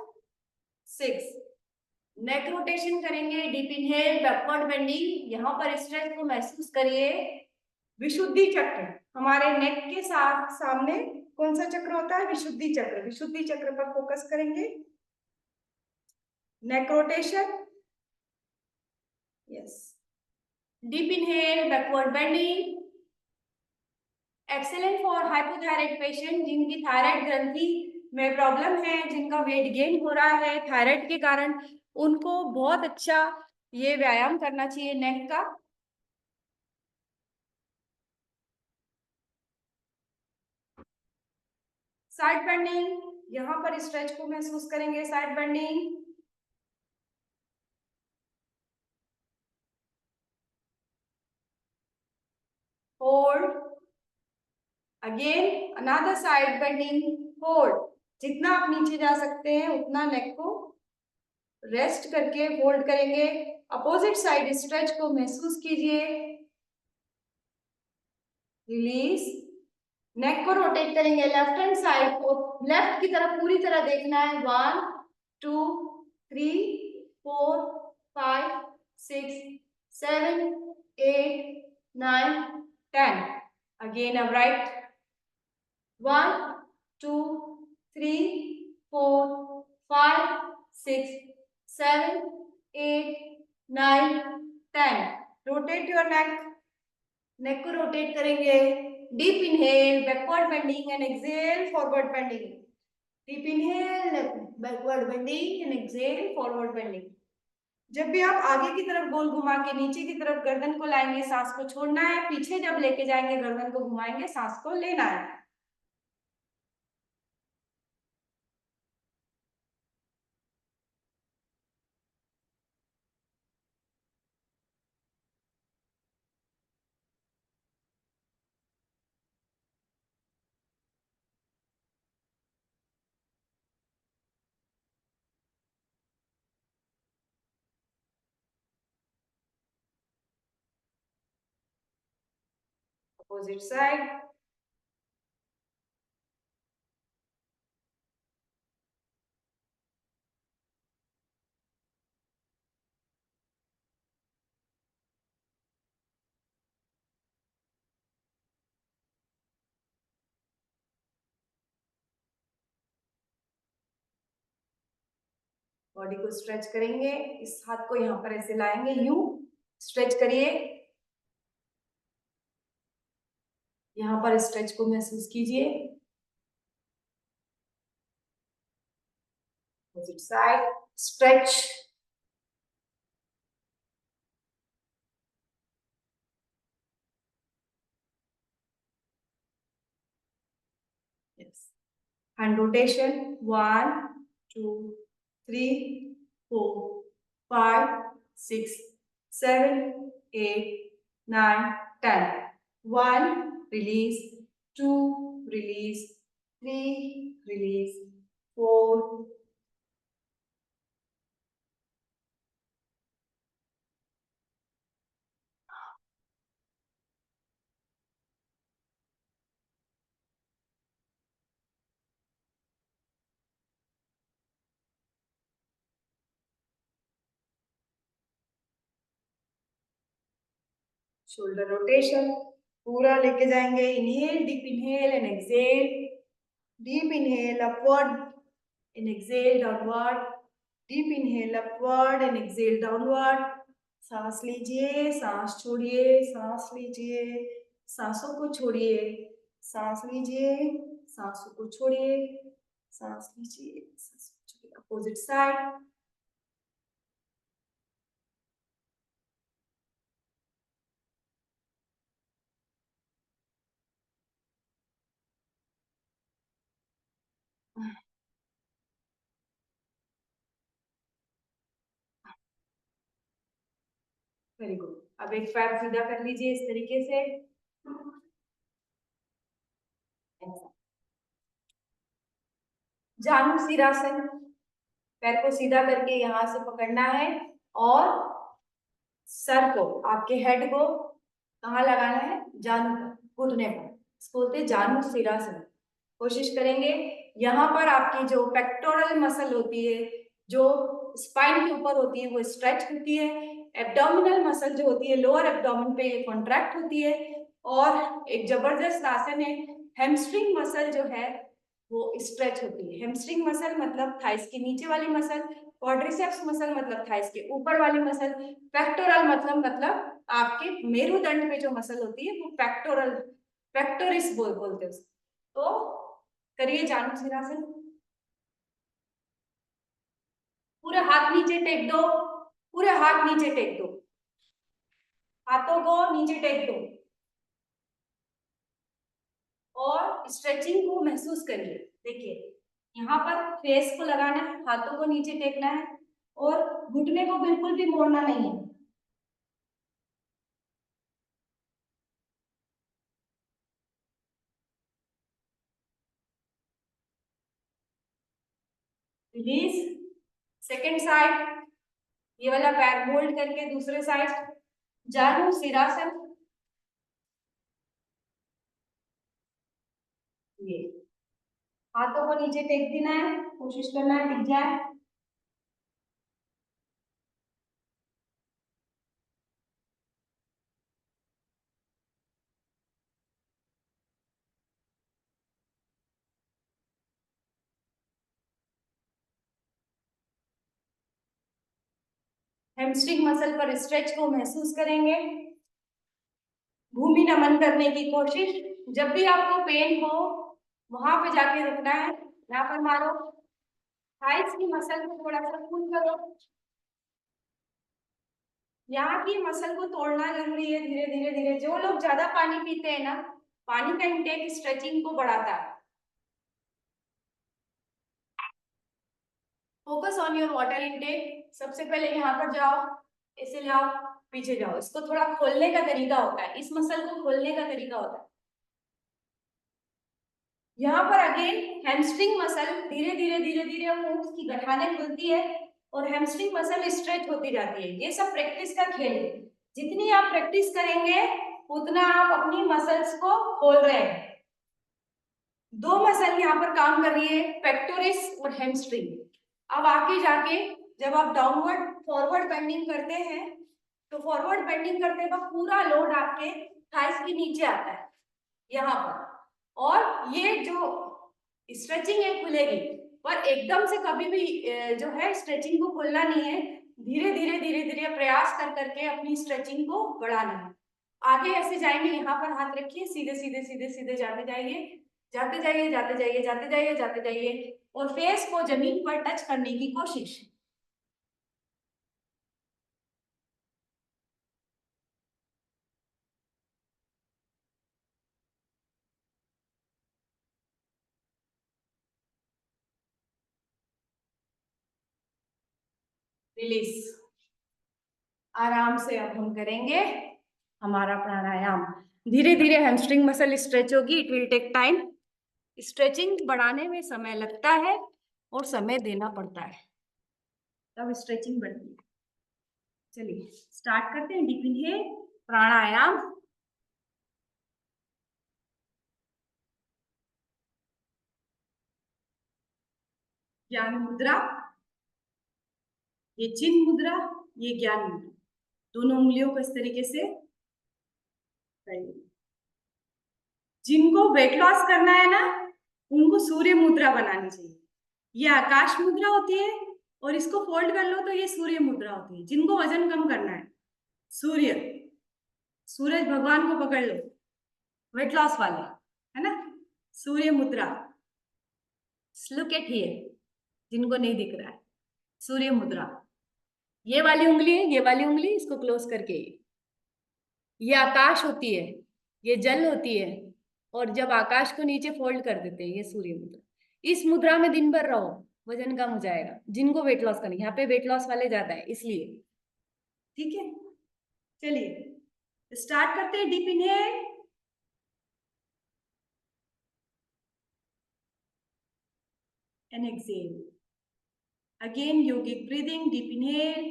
S2: 6। नेक रोटेशन करेंगे, डीप इनहेल, बैकवर्ड बेंडिंग, यहाँ पर स्ट्रेच को महसूस करिए। विशुद्धि चक्र हमारे नेक के साथ सामने कौन सा चक्र होता है? विशुद्धि चक्र। विशुद्धि चक्र पर फोकस करेंगे। Neck rotation, yes. Deep inhale, backward bending, excellent for hypothyroid patient जिनकी थायराइड ग्रंथि में प्रॉब्लम है, जिनका वेट गेन हो रहा है थायराइड के कारण, उनको बहुत अच्छा ये व्यायाम करना चाहिए नेक का। साइड बेंडिंग, यहाँ पर स्ट्रेच को महसूस करेंगे। Side bending, hold, again another side bending, hold. जितना आप नीचे जा सकते हैं उतना नेक को रेस्ट करके होल्ड करेंगे। अपोजिट साइड स्ट्रेच को महसूस कीजिए। रिलीज। नेक को रोटेट करेंगे लेफ्ट हैंड साइड को, लेफ्ट की तरफ पूरी तरह देखना है। 1 2 3 4 5 6 7 8 9 10। अगेन अब right. 1 2 3 4 5 6 7 8 9 10। Rotate your neck. Neck को रोटेट करेंगे। Deep inhale, backward bending and exhale, forward bending. Deep inhale, backward bending and exhale, forward bending. जब भी आप आगे की तरफ गोल घुमा के नीचे की तरफ गर्दन को लाएंगे, सांस को छोड़ना है। पीछे जब लेके जाएंगे, गर्दन को घुमाएंगे, सांस को लेना है। Opposite side. बॉडी को स्ट्रेच करेंगे। इस हाथ को यहाँ पर ऐसे लाएंगे, यूं स्ट्रेच करिए। यहाँ पर स्ट्रेच को महसूस कीजिए। Opposite side stretch. Yes. Hand rotation 1 2 3 4 5 6 7 8 9 10। 1 release, 2 release, 3 release, 4 shoulder rotation पूरा लेके जाएंगे। Inhale, deep inhale and exhale. Deep inhale upward and exhale downward. Deep inhale upward and exhale downward. सांस लीजिए, सांस छोड़िए, सांस लीजिए, सांसों को छोड़िए, सांस लीजिए, सांसों को छोड़िए, सांस लीजिए, सांसों को छोड़िए। Opposite side. Very good. अब एक पैर सीधा कर लीजिए इस तरीके से। जानु सिरासन। पैर को सीधा करके यहां से पकड़ना है और सर को, आपके हेड को कहाँ लगाना है? जानु पर, घुटने पर। इसको बोलते हैं जानु सिरासन। कोशिश करेंगे। यहाँ पर आपकी जो पेक्टोरल मसल होती है, जो स्पाइन के ऊपर होती है, वो स्ट्रेच होती है। एब्डोमिनल मसल जो होती है लोअर एब्डोमेन पे, ये कॉन्ट्रैक्ट होती है। और एक जबरदस्त आसन है। हैमस्ट्रिंग मसल जो है वो स्ट्रेच होती है। हैमस्ट्रिंग मसल मतलब थाइस के नीचे वाली मसल, क्वाड्रिसेप्स मसल मतलब थाइस के ऊपर वाली मसल, पेक्टोरल मतलब आपके मेरुदंड पे जो मसल होती है वो पेक्टोरल, पेक्टोरिस बोलते हैं उसको। तो करिए जानु सिरासन। पूरे हाथ नीचे टेक दो, पूरे हाथ नीचे टेक दो, हाथों को नीचे टेक दो और स्ट्रेचिंग को महसूस करिए। देखिए यहाँ पर फेस को लगाना है, हाथों को नीचे टेकना है और घुटने को बिल्कुल भी मोड़ना नहीं है। रिलीज। सेकेंड साइड, ये वाला पैर मोल्ड करके दूसरे साइड, जानु सिरासन। ये हाथों को नीचे टेक देना है, कोशिश करना है टिक जाए। हैमस्ट्रिंग मसल पर स्ट्रेच को महसूस करेंगे। भूमि नमन करने की कोशिश। जब भी आपको पेन हो वहां पे जाके रुकना है, यहाँ पर मारो, थाइस की मसल को थोड़ा सा पुल करो। यहाँ की मसल को तोड़ना जरूरी है धीरे धीरे धीरे। जो लोग ज्यादा पानी पीते हैं ना, पानी का इंटेक स्ट्रेचिंग को बढ़ाता है। Focus on your water intake. सबसे पहले यहाँ पर जाओ, ऐसे जाओ, पीछे जाओ। इसको थोड़ा खोलने का तरीका होता है, इस मसल को खोलने का तरीका होता है। यहाँ पर अगेन हैमस्ट्रिंग मसल धीरे धीरे धीरे धीरे मूव्स की गठाने खुलती है और हैमस्ट्रिंग मसल स्ट्रेच होती जाती है। ये सब प्रैक्टिस का खेल है। जितनी आप प्रैक्टिस करेंगे उतना आप अपनी मसल्स को खोल रहे हैं। दो मसल यहाँ पर काम कर रही है, पेक्टोरिस और हैमस्ट्रिंग। अब आगे जाके जब आप डाउनवर्ड फॉरवर्ड बेंडिंग करते हैं तो फॉरवर्ड बेंडिंग करते वक्त पूरा लोड आपके थाइस के नीचे आता है यहाँ पर, और ये जो स्ट्रेचिंग है खुलेगी। पर एकदम से कभी भी जो है स्ट्रेचिंग को खोलना नहीं है। धीरे धीरे धीरे धीरे प्रयास कर करके अपनी स्ट्रेचिंग को बढ़ाना है। आगे ऐसे जाएंगे, यहाँ पर हाथ रखिए, सीधे सीधे सीधे सीधे जाते जाइए, जाते जाइए, जाते जाइए, जाते जाइए, जाते जाइए और फेस को जमीन पर टच करने की कोशिश। रिलीज। आराम से अब हम करेंगे हमारा प्राणायाम। धीरे धीरे हैमस्ट्रिंग मसल स्ट्रेच होगी, it will take time. Stretching बढ़ाने में समय लगता है और समय देना पड़ता है, तब स्ट्रेचिंग बढ़ती है। चलिए स्टार्ट करते हैं। डीप इनहेल, प्राणायाम। ज्ञान मुद्रा, ये चिन्ह मुद्रा, ये ज्ञान मुद्रा। दोनों उंगलियों को इस तरीके से करिए। जिनको वेट लॉस करना है ना, उनको सूर्य मुद्रा बनानी चाहिए। ये आकाश मुद्रा होती है और इसको फोल्ड कर लो तो ये सूर्य मुद्रा होती है। जिनको वजन कम करना है, सूर्य, सूरज भगवान को पकड़ लो, वेट लॉस वाले, है ना, सूर्य मुद्रा। लुक एट हियर, जिनको नहीं दिख रहा है, सूर्य मुद्रा। ये वाली उंगली है, ये वाली उंगली, इसको क्लोज करके, ये आकाश होती है, ये जल होती है, और जब आकाश को नीचे फोल्ड कर देते हैं, ये सूर्य मुद्रा। इस मुद्रा में दिन भर रहो, वजन कम हो जाएगा। जिनको वेट लॉस करनी, यहाँ पे वेट लॉस वाले ज्यादा है इसलिए। ठीक है, चलिए स्टार्ट करते हैं। Deep inhale, and exhale. Again, yogic breathing. Deep inhale,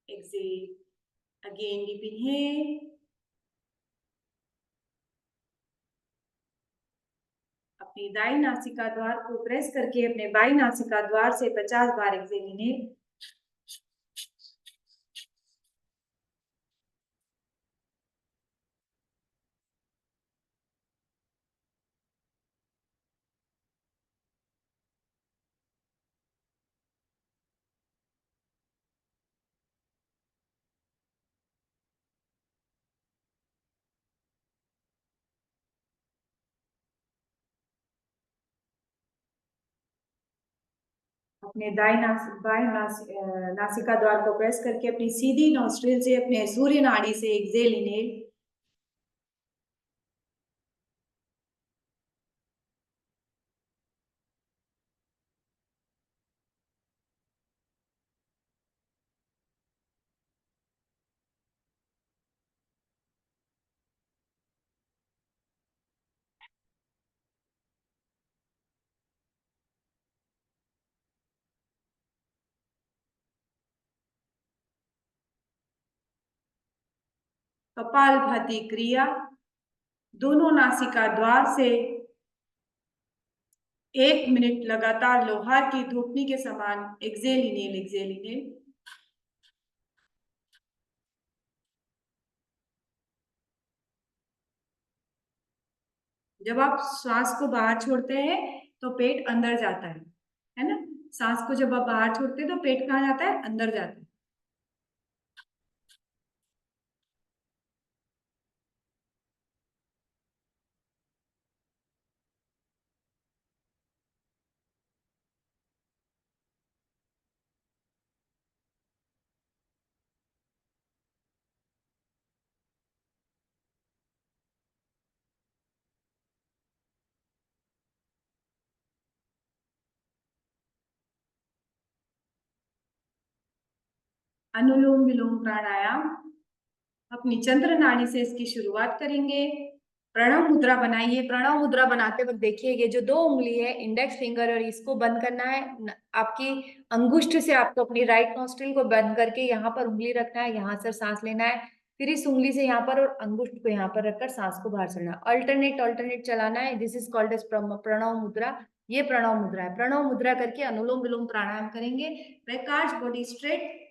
S2: exhale. Again, deep inhale, अपनी दाई नासिका द्वार को प्रेस करके अपने बाई नासिका द्वार से 50 बार एक्सेल इनहेल,
S1: अपने नासिका द्वार को प्रेस करके अपनी सीधी नॉस्ट्रिल से, अपने सूर्य नाड़ी से एक्सेल इनहेल। कपालभाति क्रिया, दोनों नासिका द्वार से 1 मिनट लगातार लोहार की धूपनी के समान एक्सेल इनहेल, एक्सेल इनहेल। जब आप श्वास को बाहर छोड़ते हैं तो पेट अंदर जाता है ना। सांस को जब आप बाहर छोड़ते हैं तो पेट कहाँ जाता है, अंदर जाता है। अनुलोम विलोम प्राणायाम, अपनी चंद्र नाड़ी से इसकी शुरुआत करेंगे। प्रणव मुद्रा बनाइए। प्रणव मुद्रा बनाते वक्त देखिए, ये जो 2 उंगली है, इंडेक्स फिंगर, और इसको बंद करना है। आपकी अंगुष्ठ से आपको अपनी राइट नॉस्ट्रिल को बंद करके यहाँ पर उंगली रखना है, यहाँ से सांस लेना है। फिर इस उंगली से यहाँ पर और अंगुष्ठ को यहाँ पर रखकर सांस को बाहर छोड़ना है। अल्टरनेट अल्टरनेट चलाना है। This is called as Pranav mudra. ये प्रणव मुद्रा है। प्रणव मुद्रा करके अनुलोम विलोम प्राणायाम करेंगे। प्रकाश, बॉडी स्ट्रेट।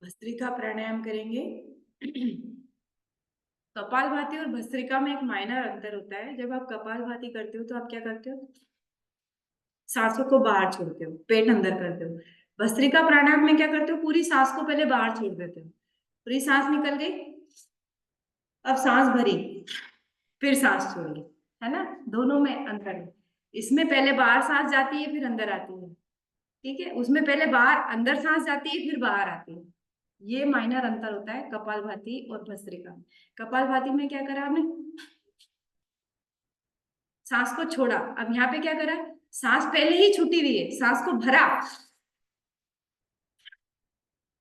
S1: भस्त्रिका प्राणायाम करेंगे। कपालभाति और भस्त्रिका में एक माइनर अंतर होता है। जब आप कपालभाति करते हो तो आप क्या करते हो, सांसों को बाहर छोड़ते हो, पेट अंदर करते हो। भस्त्रिका प्राणायाम में क्या करते हो, पूरी सांस को पहले बाहर छोड़ देते हो, पूरी सांस निकल गई, अब सांस भरी, फिर सांस छोड़ी, है ना, दोनों में अंतर है। इसमें पहले बाहर सांस जाती है फिर अंदर आती है, ठीक है, उसमें पहले बाहर अंदर सांस जाती है फिर बाहर आती है। ये माइनर अंतर होता है कपालभाति और भस्त्रिका में। कपालभाति में क्या करा आपने, सांस को छोड़ा। अब यहाँ पे क्या करा, सांस पहले ही छूटी हुई है, सांस को भरा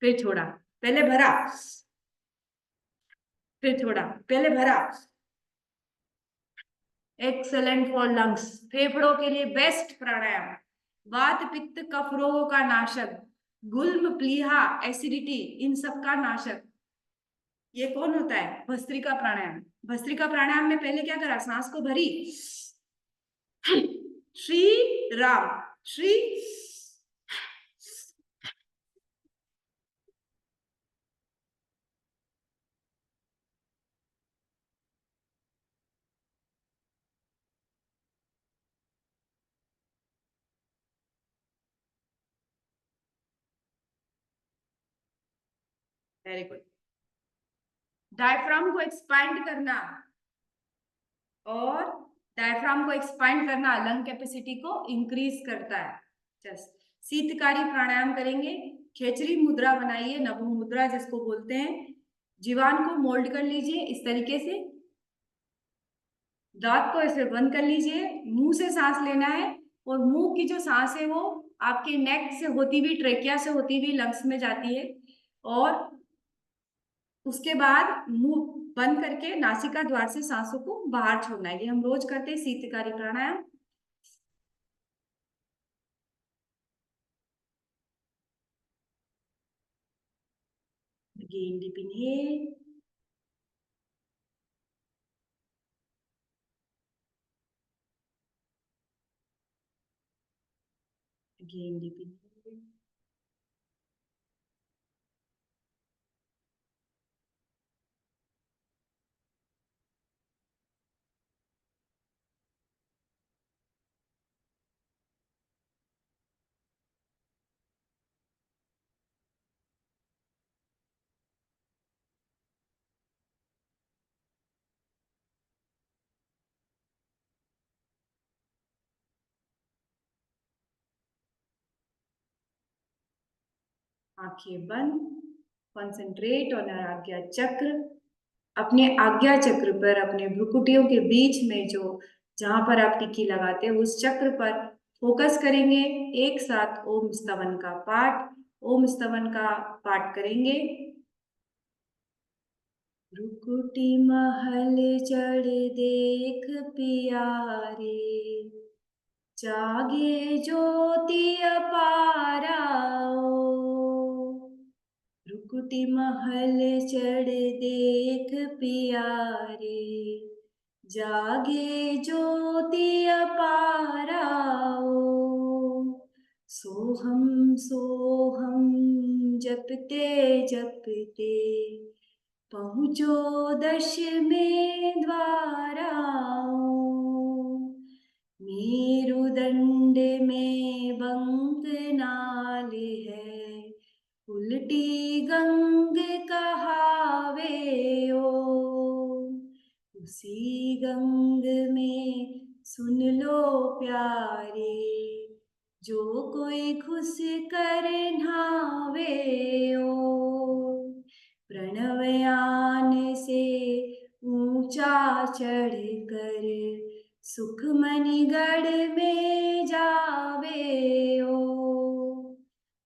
S1: फिर छोड़ा, पहले भरा फिर छोड़ा, पहले भरा। एक्सेलेंट फॉर लंग्स, फेफड़ों के लिए बेस्ट प्राणायाम। वात पित्त कफ रोगों का नाशक, गुल्म प्लीहा एसिडिटी इन सब का नाशक। ये कौन होता है, भस्त्रिका प्राणायाम। भस्त्रिका प्राणायाम में पहले क्या करा, सांस को भरी, Shri Ram, Shri, very good. Diaphragm को एक्सपैंड करना, और डायफ्राम को एक्सपैंड करना लंग कैपेसिटी को इंक्रीज करता है। जस्ट शीतकारी प्राणायाम करेंगे। खेचरी मुद्रा बनाइए, नभो मुद्रा जिसको बोलते हैं। जीवान को मोल्ड कर लीजिए इस तरीके से, दांत को ऐसे बंद कर लीजिए, मुंह से सांस लेना है, और मुंह की जो सांस है वो आपके नेक से होती हुई, ट्रेकिया से होती हुई लंग्स में जाती है, और उसके बाद मुंह बंद करके नासिका द्वार से सांसों को बाहर छोड़ना है। ये हम रोज करते हैं शीतकारी प्राणायाम। Again, deep inhale. Again, deep inhale. आंखें बंद, कंसंट्रेट ऑन आज्ञा चक्र। अपने आज्ञा चक्र पर, अपने भ्रुकुटियों के बीच में जो, जहां पर आप टिक्की लगाते हैं उस चक्र पर फोकस करेंगे। एक साथ ओम स्तवन का पाठ, ओम स्तवन का पाठ करेंगे। भ्रुकुटी महल चढ़ देख पियारे, जागे ज्योति अपारा। भ्रुकुटी महल चढ़ देख पियारे, जागे ज्योति अपारा। सोहम सोहम जपते जपते, पहुँचो दशमें द्वारा। मेरुदंड में बंक नाल है, उल्टी गंग कहावे ओ। उसी गंग में सुन लो प्यारे, जो कोई खुश कर नहावे ओ। प्रणवयान से ऊंचा चढ़ कर, सुखमणिगढ़ में जावे ओ।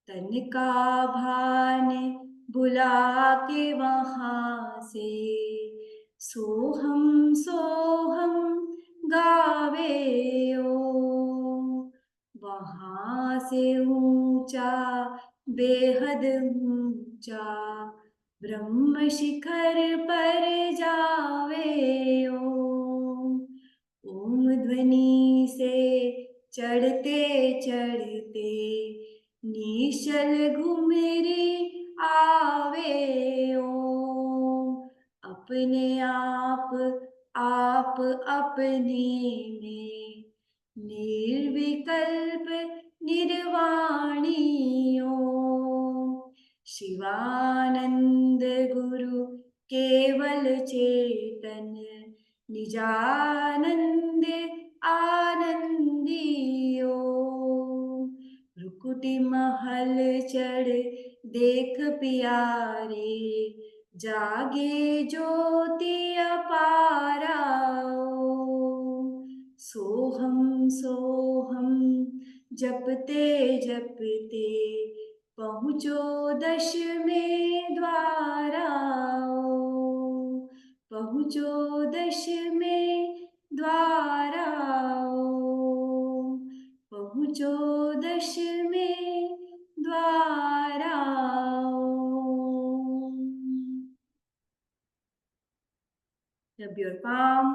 S1: तन का भान बुला के वहां से, सोहम सोहम गावे ओ। वहां से ऊंचा, बेहद ऊंचा, ब्रह्म शिखर पर जावे ओ। ओम ध्वनि से चढ़ते चढ़ते, निश्चल घुमरी आवे ओम। अपने आप अपने में निर्विकल्प निर्वाणी ओम। शिवानंद गुरु केवल चेतन निजानंद आनंदी ओम। रुकुटी महल चढ़ देख प्यारे जागे ज्योति अपारा ओम। सोहम सोहम जपते जपते पहुँचो दशमें द्वारा ओम। पहुँचो दशमें द्वारा ओम। पहुँचो दशमें द्वारा ओम। Rub your palm.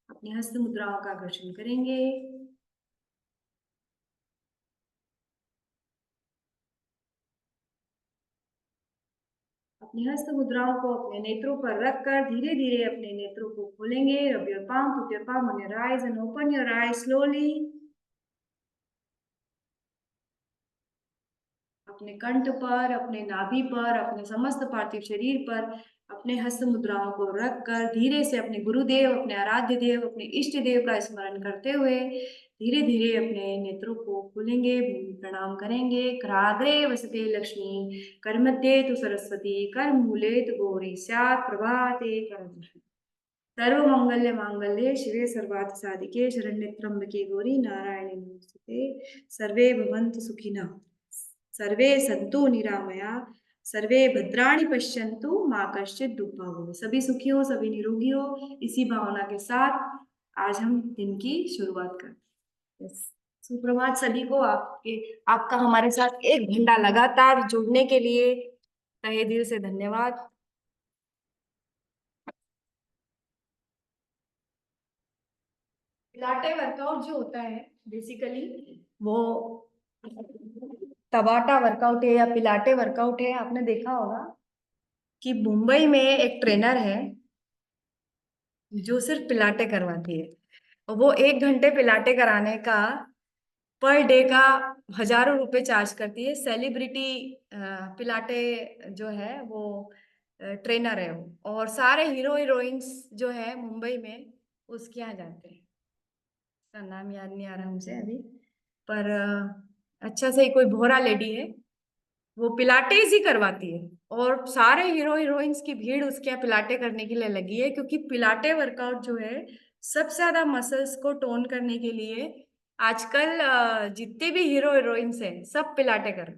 S1: अपनी हस्त मुद्राओं का आकर्षण करेंगे। अपनी हस्त मुद्राओं को अपने नेत्रों पर रखकर धीरे धीरे अपने नेत्रों को खोलेंगे। Rub your palm, put your palm on your eyes and open your eyes slowly. अपने कंठ पर, अपने नाभि पर, अपने समस्त पार्थिव शरीर पर अपने हस्त मुद्राओं को रखकर धीरे से अपने गुरुदेव, अपने आराध्य देव, अपने इष्ट देव का स्मरण करते हुए धीरे धीरे अपने नेत्रों को खोलेंगे, प्रणाम करेंगे। कराग्रे वसते लक्ष्मी, करमध्ये तु सरस्वती, कर मूले तु गौरी, स्यात् प्रभाते करदर्शनम्। सर्वमंगल्य मांगल्ये शिवे सर्वार्थ साधिके, शरण्ये त्र्यंबके गौरी नारायणी नमोस्तुते। सर्वे भवन्तु सुखिनः, सर्वे सन्तु निरामया, सर्वे भद्राणि पश्यन्तु माँ कश्चित् दुःखभाग् भवेत्। सभी सुखी हो, सभी निरोगी हो। इसी भावना के साथ आज हम दिन की शुरुआत करते हैं। सुप्रभात सभी को। आपका हमारे साथ 1 घंटा लगातार जुड़ने के लिए तहे दिल से धन्यवाद। पिलाटे वर्कआउट जो होता है बेसिकली वो तबाटा वर्कआउट है या पिलाटे वर्कआउट है। आपने देखा होगा कि मुंबई में एक ट्रेनर है जो सिर्फ पिलाटे करवाती है, और वो 1 घंटे पिलाटे कराने का पर डे का हजारों रुपए चार्ज करती है। सेलिब्रिटी पिलाटे जो है वो ट्रेनर है वो, और सारे हीरो हीरोइंस जो है मुंबई में उसके यहाँ जाते हैं। उसका नाम याद नहीं आ रहा मुझे अभी, पर अच्छा से कोई भोरा लेडी है, वो पिलाटेस ही करवाती है। और सारे हीरो हीरोइंस की भीड़ उसके यहाँ पिलाटे करने के लिए लगी है, क्योंकि पिलाटे वर्कआउट जो है सबसे ज्यादा मसल्स को टोन करने के लिए आजकल जितने भी हीरो हीरोइंस हैं सब पिलाटे कर,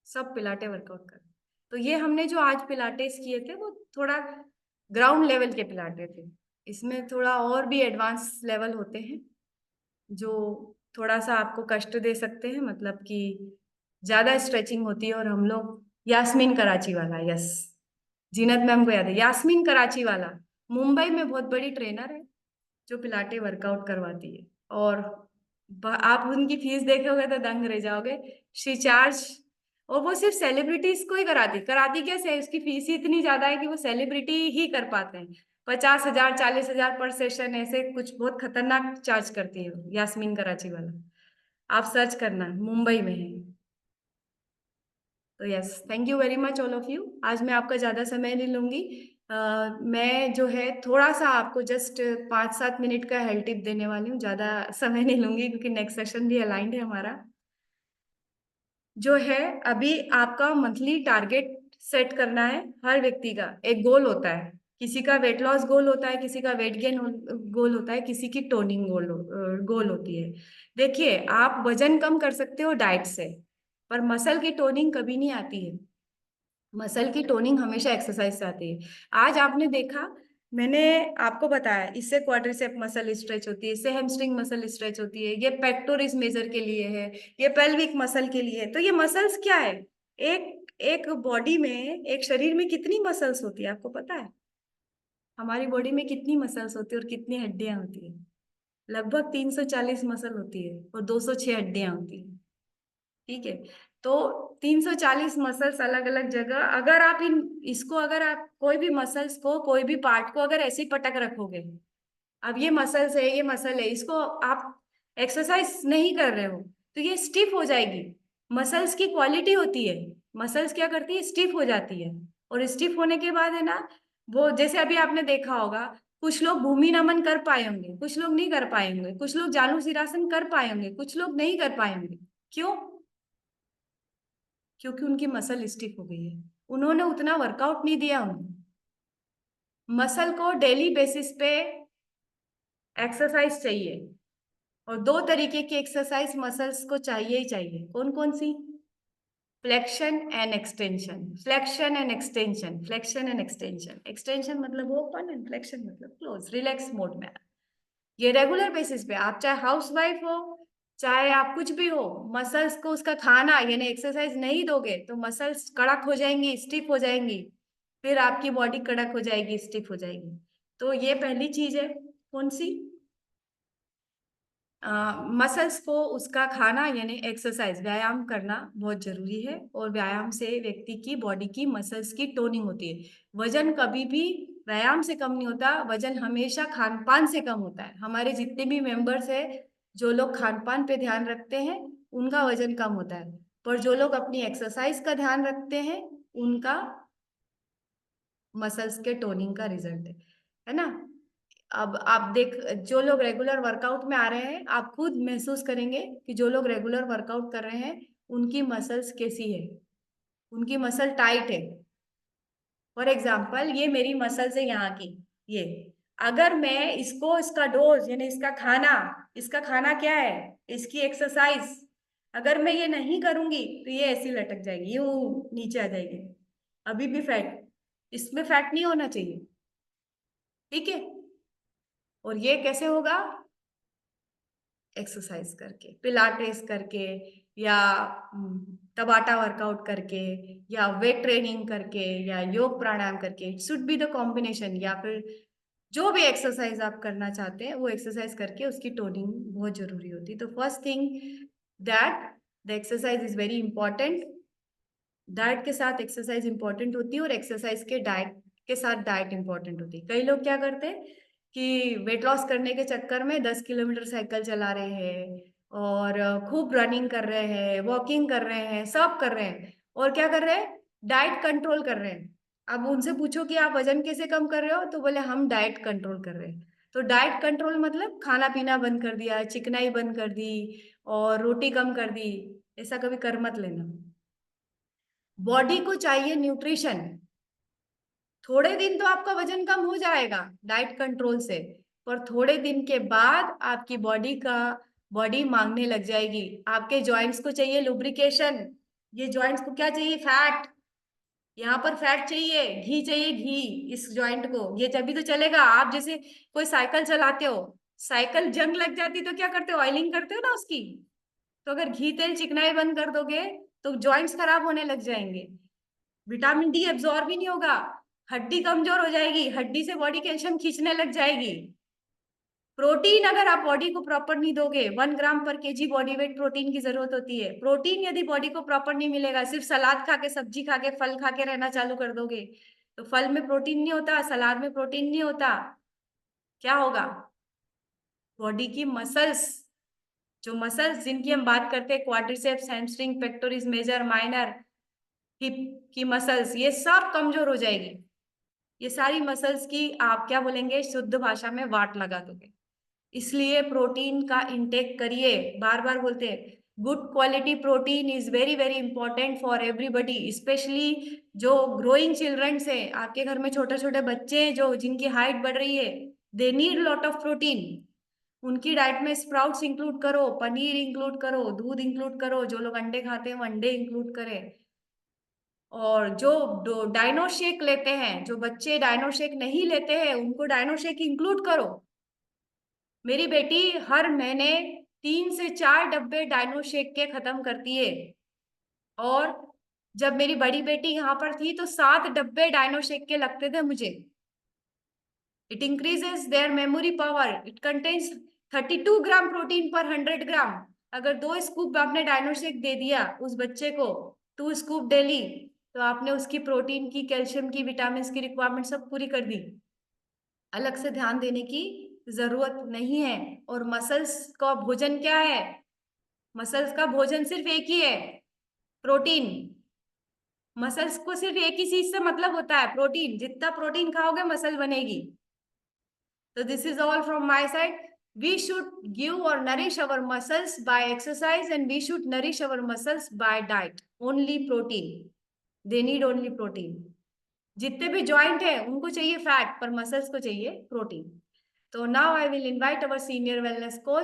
S1: सब पिलाटे वर्कआउट कर। तो ये हमने जो आज पिलाटेस किए थे वो थोड़ा ग्राउंड लेवल के पिलाटे थे। इसमें थोड़ा और भी एडवांस लेवल होते हैं जो थोड़ा सा आपको कष्ट दे सकते हैं, मतलब कि ज्यादा स्ट्रेचिंग होती है। और हम लोग यास्मीन कराची वाला, यस, जीनत मैम को याद है, यास्मीन कराची वाला मुंबई में बहुत बड़ी ट्रेनर है जो पिलाटे वर्कआउट करवाती है। और आप उनकी फीस देखोगे तो दंग रह जाओगे। शी चार्ज, और वो सिर्फ सेलिब्रिटीज को ही कराती कैसे है, उसकी फीस ही इतनी ज्यादा है कि वो सेलिब्रिटी ही कर पाते हैं। 50,000 40,000 पर सेशन, ऐसे कुछ बहुत खतरनाक चार्ज करती है यास्मीन कराची वाला। आप सर्च करना, मुंबई में है। तो yes, thank you very much all of you. आज मैं आपका ज्यादा समय नहीं लूंगी। मैं जो है थोड़ा सा आपको जस्ट 5-7 मिनट का हेल्थ टिप देने वाली हूँ, ज्यादा समय नहीं लूंगी क्योंकि नेक्स्ट सेशन भी अलाइंड है हमारा। जो है अभी आपका मंथली टारगेट सेट करना है। हर व्यक्ति का एक गोल होता है, किसी का वेट लॉस गोल होता है, किसी का वेट गेन गोल होता है, किसी की टोनिंग गोल होती है। देखिए, आप वजन कम कर सकते हो डाइट से, पर मसल की टोनिंग कभी नहीं आती है। मसल की टोनिंग हमेशा एक्सरसाइज से आती है। आज आपने देखा, मैंने आपको बताया, इससे क्वाड्रिसेप मसल स्ट्रेच होती है, इससे हैमस्ट्रिंग मसल स्ट्रेच होती है, ये पेक्टोरिस मेजर के लिए है, ये पेल्विक मसल के लिए है। तो ये मसल्स क्या है, एक एक बॉडी में, एक शरीर में कितनी मसल्स होती है आपको पता है? हमारी बॉडी में कितनी मसल्स होती है और कितनी हड्डियां होती है? लगभग 340 मसल होती है और 206 हड्डियां होती है। ठीक है, तो 340 मसल्स अलग अलग जगह, अगर आप अगर आप कोई भी मसल्स को, कोई भी पार्ट को अगर ऐसे ही पटक रखोगे, अब ये मसल्स है, ये मसल है, इसको आप एक्सरसाइज नहीं कर रहे हो तो ये स्टिफ हो जाएगी। मसल्स की क्वालिटी होती है, मसल्स क्या करती है, स्टिफ हो जाती है। और स्टिफ होने के बाद है ना, वो जैसे अभी आपने देखा होगा, कुछ लोग भूमि नमन कर पाए होंगे, कुछ लोग नहीं कर पाए होंगे, कुछ लोग जानु सिरासन कर पाए होंगे, कुछ लोग नहीं कर पाए होंगे। क्यों? क्योंकि उनकी मसल स्टिफ हो गई है, उन्होंने उतना वर्कआउट नहीं दिया उन्हें। मसल को डेली बेसिस पे एक्सरसाइज चाहिए, और दो तरीके की एक्सरसाइज मसल्स को चाहिए ही चाहिए। कौन कौन सी? Flexion and extension, flexion and extension, flexion and extension. Extension मतलब ओपन एंड फ्लेक्शन मतलब क्लोज, रिलैक्स मोड में। ये रेगुलर बेसिस पे, आप चाहे हाउस वाइफ हो, चाहे आप कुछ भी हो, मसल्स को उसका खाना यानी एक्सरसाइज नहीं दोगे तो मसल्स कड़क हो जाएंगी, स्टिफ हो जाएंगी, फिर आपकी बॉडी कड़क हो जाएगी, स्टिफ हो जाएगी। तो ये पहली चीज है। कौन सी? मसल्स को उसका खाना यानी एक्सरसाइज, व्यायाम करना बहुत जरूरी है। और व्यायाम से व्यक्ति की बॉडी की मसल्स की टोनिंग होती है। वजन कभी भी व्यायाम से कम नहीं होता, वजन हमेशा खान पान से कम होता है। हमारे जितने भी मेंबर्स है, जो लोग खान पान पे ध्यान रखते हैं उनका वजन कम होता है, पर जो लोग अपनी एक्सरसाइज का ध्यान रखते हैं उनका मसल्स के टोनिंग का रिजल्ट है ना। अब आप देख, जो लोग रेगुलर वर्कआउट में आ रहे हैं, आप खुद महसूस करेंगे कि जो लोग रेगुलर वर्कआउट कर रहे हैं उनकी मसल्स कैसी है, उनकी मसल टाइट है। फॉर एग्जाम्पल, ये मेरी मसल्स है यहाँ की, ये अगर मैं इसको, इसका डोज यानी इसका खाना क्या है, इसकी एक्सरसाइज अगर मैं ये नहीं करूंगी तो ये ऐसी लटक जाएगी, यूं नीचे आ जाएगी। अभी भी फैट, इसमें फैट नहीं होना चाहिए, ठीक है। और ये कैसे होगा? एक्सरसाइज करके, पिलाटेस करके, या तबाटा वर्कआउट करके, या वेट ट्रेनिंग करके, या योग प्राणायाम करके। It should be the combination. या फिर जो भी एक्सरसाइज आप करना चाहते हैं वो एक्सरसाइज करके उसकी टोनिंग बहुत जरूरी होती है। तो first thing that the exercise is very important. Diet के साथ एक्सरसाइज इंपॉर्टेंट होती है, और एक्सरसाइज के डाइट के साथ डाइट इंपॉर्टेंट होती है। कई लोग क्या करते हैं कि वेट लॉस करने के चक्कर में 10 किलोमीटर साइकिल चला रहे हैं, और खूब रनिंग कर रहे हैं, वॉकिंग कर रहे हैं, सब कर रहे हैं, और क्या कर रहे हैं, डाइट कंट्रोल कर रहे हैं। अब उनसे पूछो कि आप वजन कैसे कम कर रहे हो, तो बोले हम डाइट कंट्रोल कर रहे हैं। तो डाइट कंट्रोल मतलब खाना पीना बंद कर दिया, चिकनाई बंद कर दी, और रोटी कम कर दी, ऐसा कभी कर मत लेना। बॉडी को चाहिए न्यूट्रिशन। थोड़े दिन तो आपका वजन कम हो जाएगा डाइट कंट्रोल से, पर थोड़े दिन के बाद आपकी बॉडी मांगने लग जाएगी। आपके जॉइंट्स को चाहिए लुब्रिकेशन। ये जॉइंट्स को क्या चाहिए? फैट। यहाँ पर फैट चाहिए, घी चाहिए, घी इस जॉइंट को, ये तभी तो चलेगा। आप जैसे कोई साइकिल चलाते हो, साइकिल जंग लग जाती तो क्या करते हो? ऑयलिंग करते हो ना उसकी। तो अगर घी तेल चिकनाई बंद कर दोगे तो जॉइंट्स खराब होने लग जाएंगे, विटामिन डी एब्जॉर्ब भी नहीं होगा, हड्डी कमजोर हो जाएगी, हड्डी से बॉडी कैल्शियम खींचने लग जाएगी। प्रोटीन अगर आप बॉडी को प्रॉपर नहीं दोगे, 1 ग्राम पर केजी बॉडी वेट प्रोटीन की जरूरत होती है। प्रोटीन यदि बॉडी को प्रॉपर नहीं मिलेगा, सिर्फ सलाद खा के, सब्जी खा के, फल खा के रहना चालू कर दोगे, तो फल में प्रोटीन नहीं होता, सलाद में प्रोटीन नहीं होता, क्या होगा? बॉडी की मसल्स, जो मसल्स जिनकी हम बात करते हैं, quadriceps, hamstring, pectoris major, minor, hip की मसल्स, ये सब कमजोर हो जाएगी। ये सारी मसल्स की आप क्या बोलेंगे, शुद्ध भाषा में वाट लगा दोगे। इसलिए प्रोटीन का इंटेक करिए, बार बार बोलते हैं। Good quality protein is very very important for everybody, specially जो ग्रोइंग चिल्ड्रंस है, आपके घर में छोटे छोटे बच्चे हैं जो जिनकी हाइट बढ़ रही है, they need lot of protein. उनकी डाइट में स्प्राउट्स इंक्लूड करो, पनीर इंक्लूड करो, दूध इंक्लूड करो, जो लोग अंडे खाते हैं वो अंडे इंक्लूड करें। और जो डाइनो शेक लेते हैं, जो बच्चे डाइनो शेक नहीं लेते हैं उनको डाइनो शेक इंक्लूड करो। मेरी बेटी हर महीने 3 से 4 डब्बे डाइनो शेक के खत्म करती है, और जब मेरी बड़ी बेटी यहाँ पर थी तो 7 डब्बे डाइनो शेक के लगते थे मुझे। It increases there memory power, it contains 32 gram protein पर 100 ग्राम। अगर 2 स्कूप आपने डायनो शेक दे दिया उस बच्चे को, 2 स्कूप डेली, तो आपने उसकी प्रोटीन की, कैल्शियम की, विटामिन की रिक्वायरमेंट सब पूरी कर दी। अलग से ध्यान देने की जरूरत नहीं है। और मसल्स का भोजन क्या है? मसल्स का भोजन सिर्फ एक ही है, प्रोटीन। मसल्स को सिर्फ एक ही चीज से मतलब होता है, प्रोटीन। जितना प्रोटीन खाओगे मसल बनेगी। So this is all from my side. We should give or nourish our muscles by exercise, and we should nourish our muscles by diet. Only protein. They need only protein. जितने भी joint है उनको चाहिए fat, पर muscles को चाहिए protein. तो now I will invite our senior wellness coach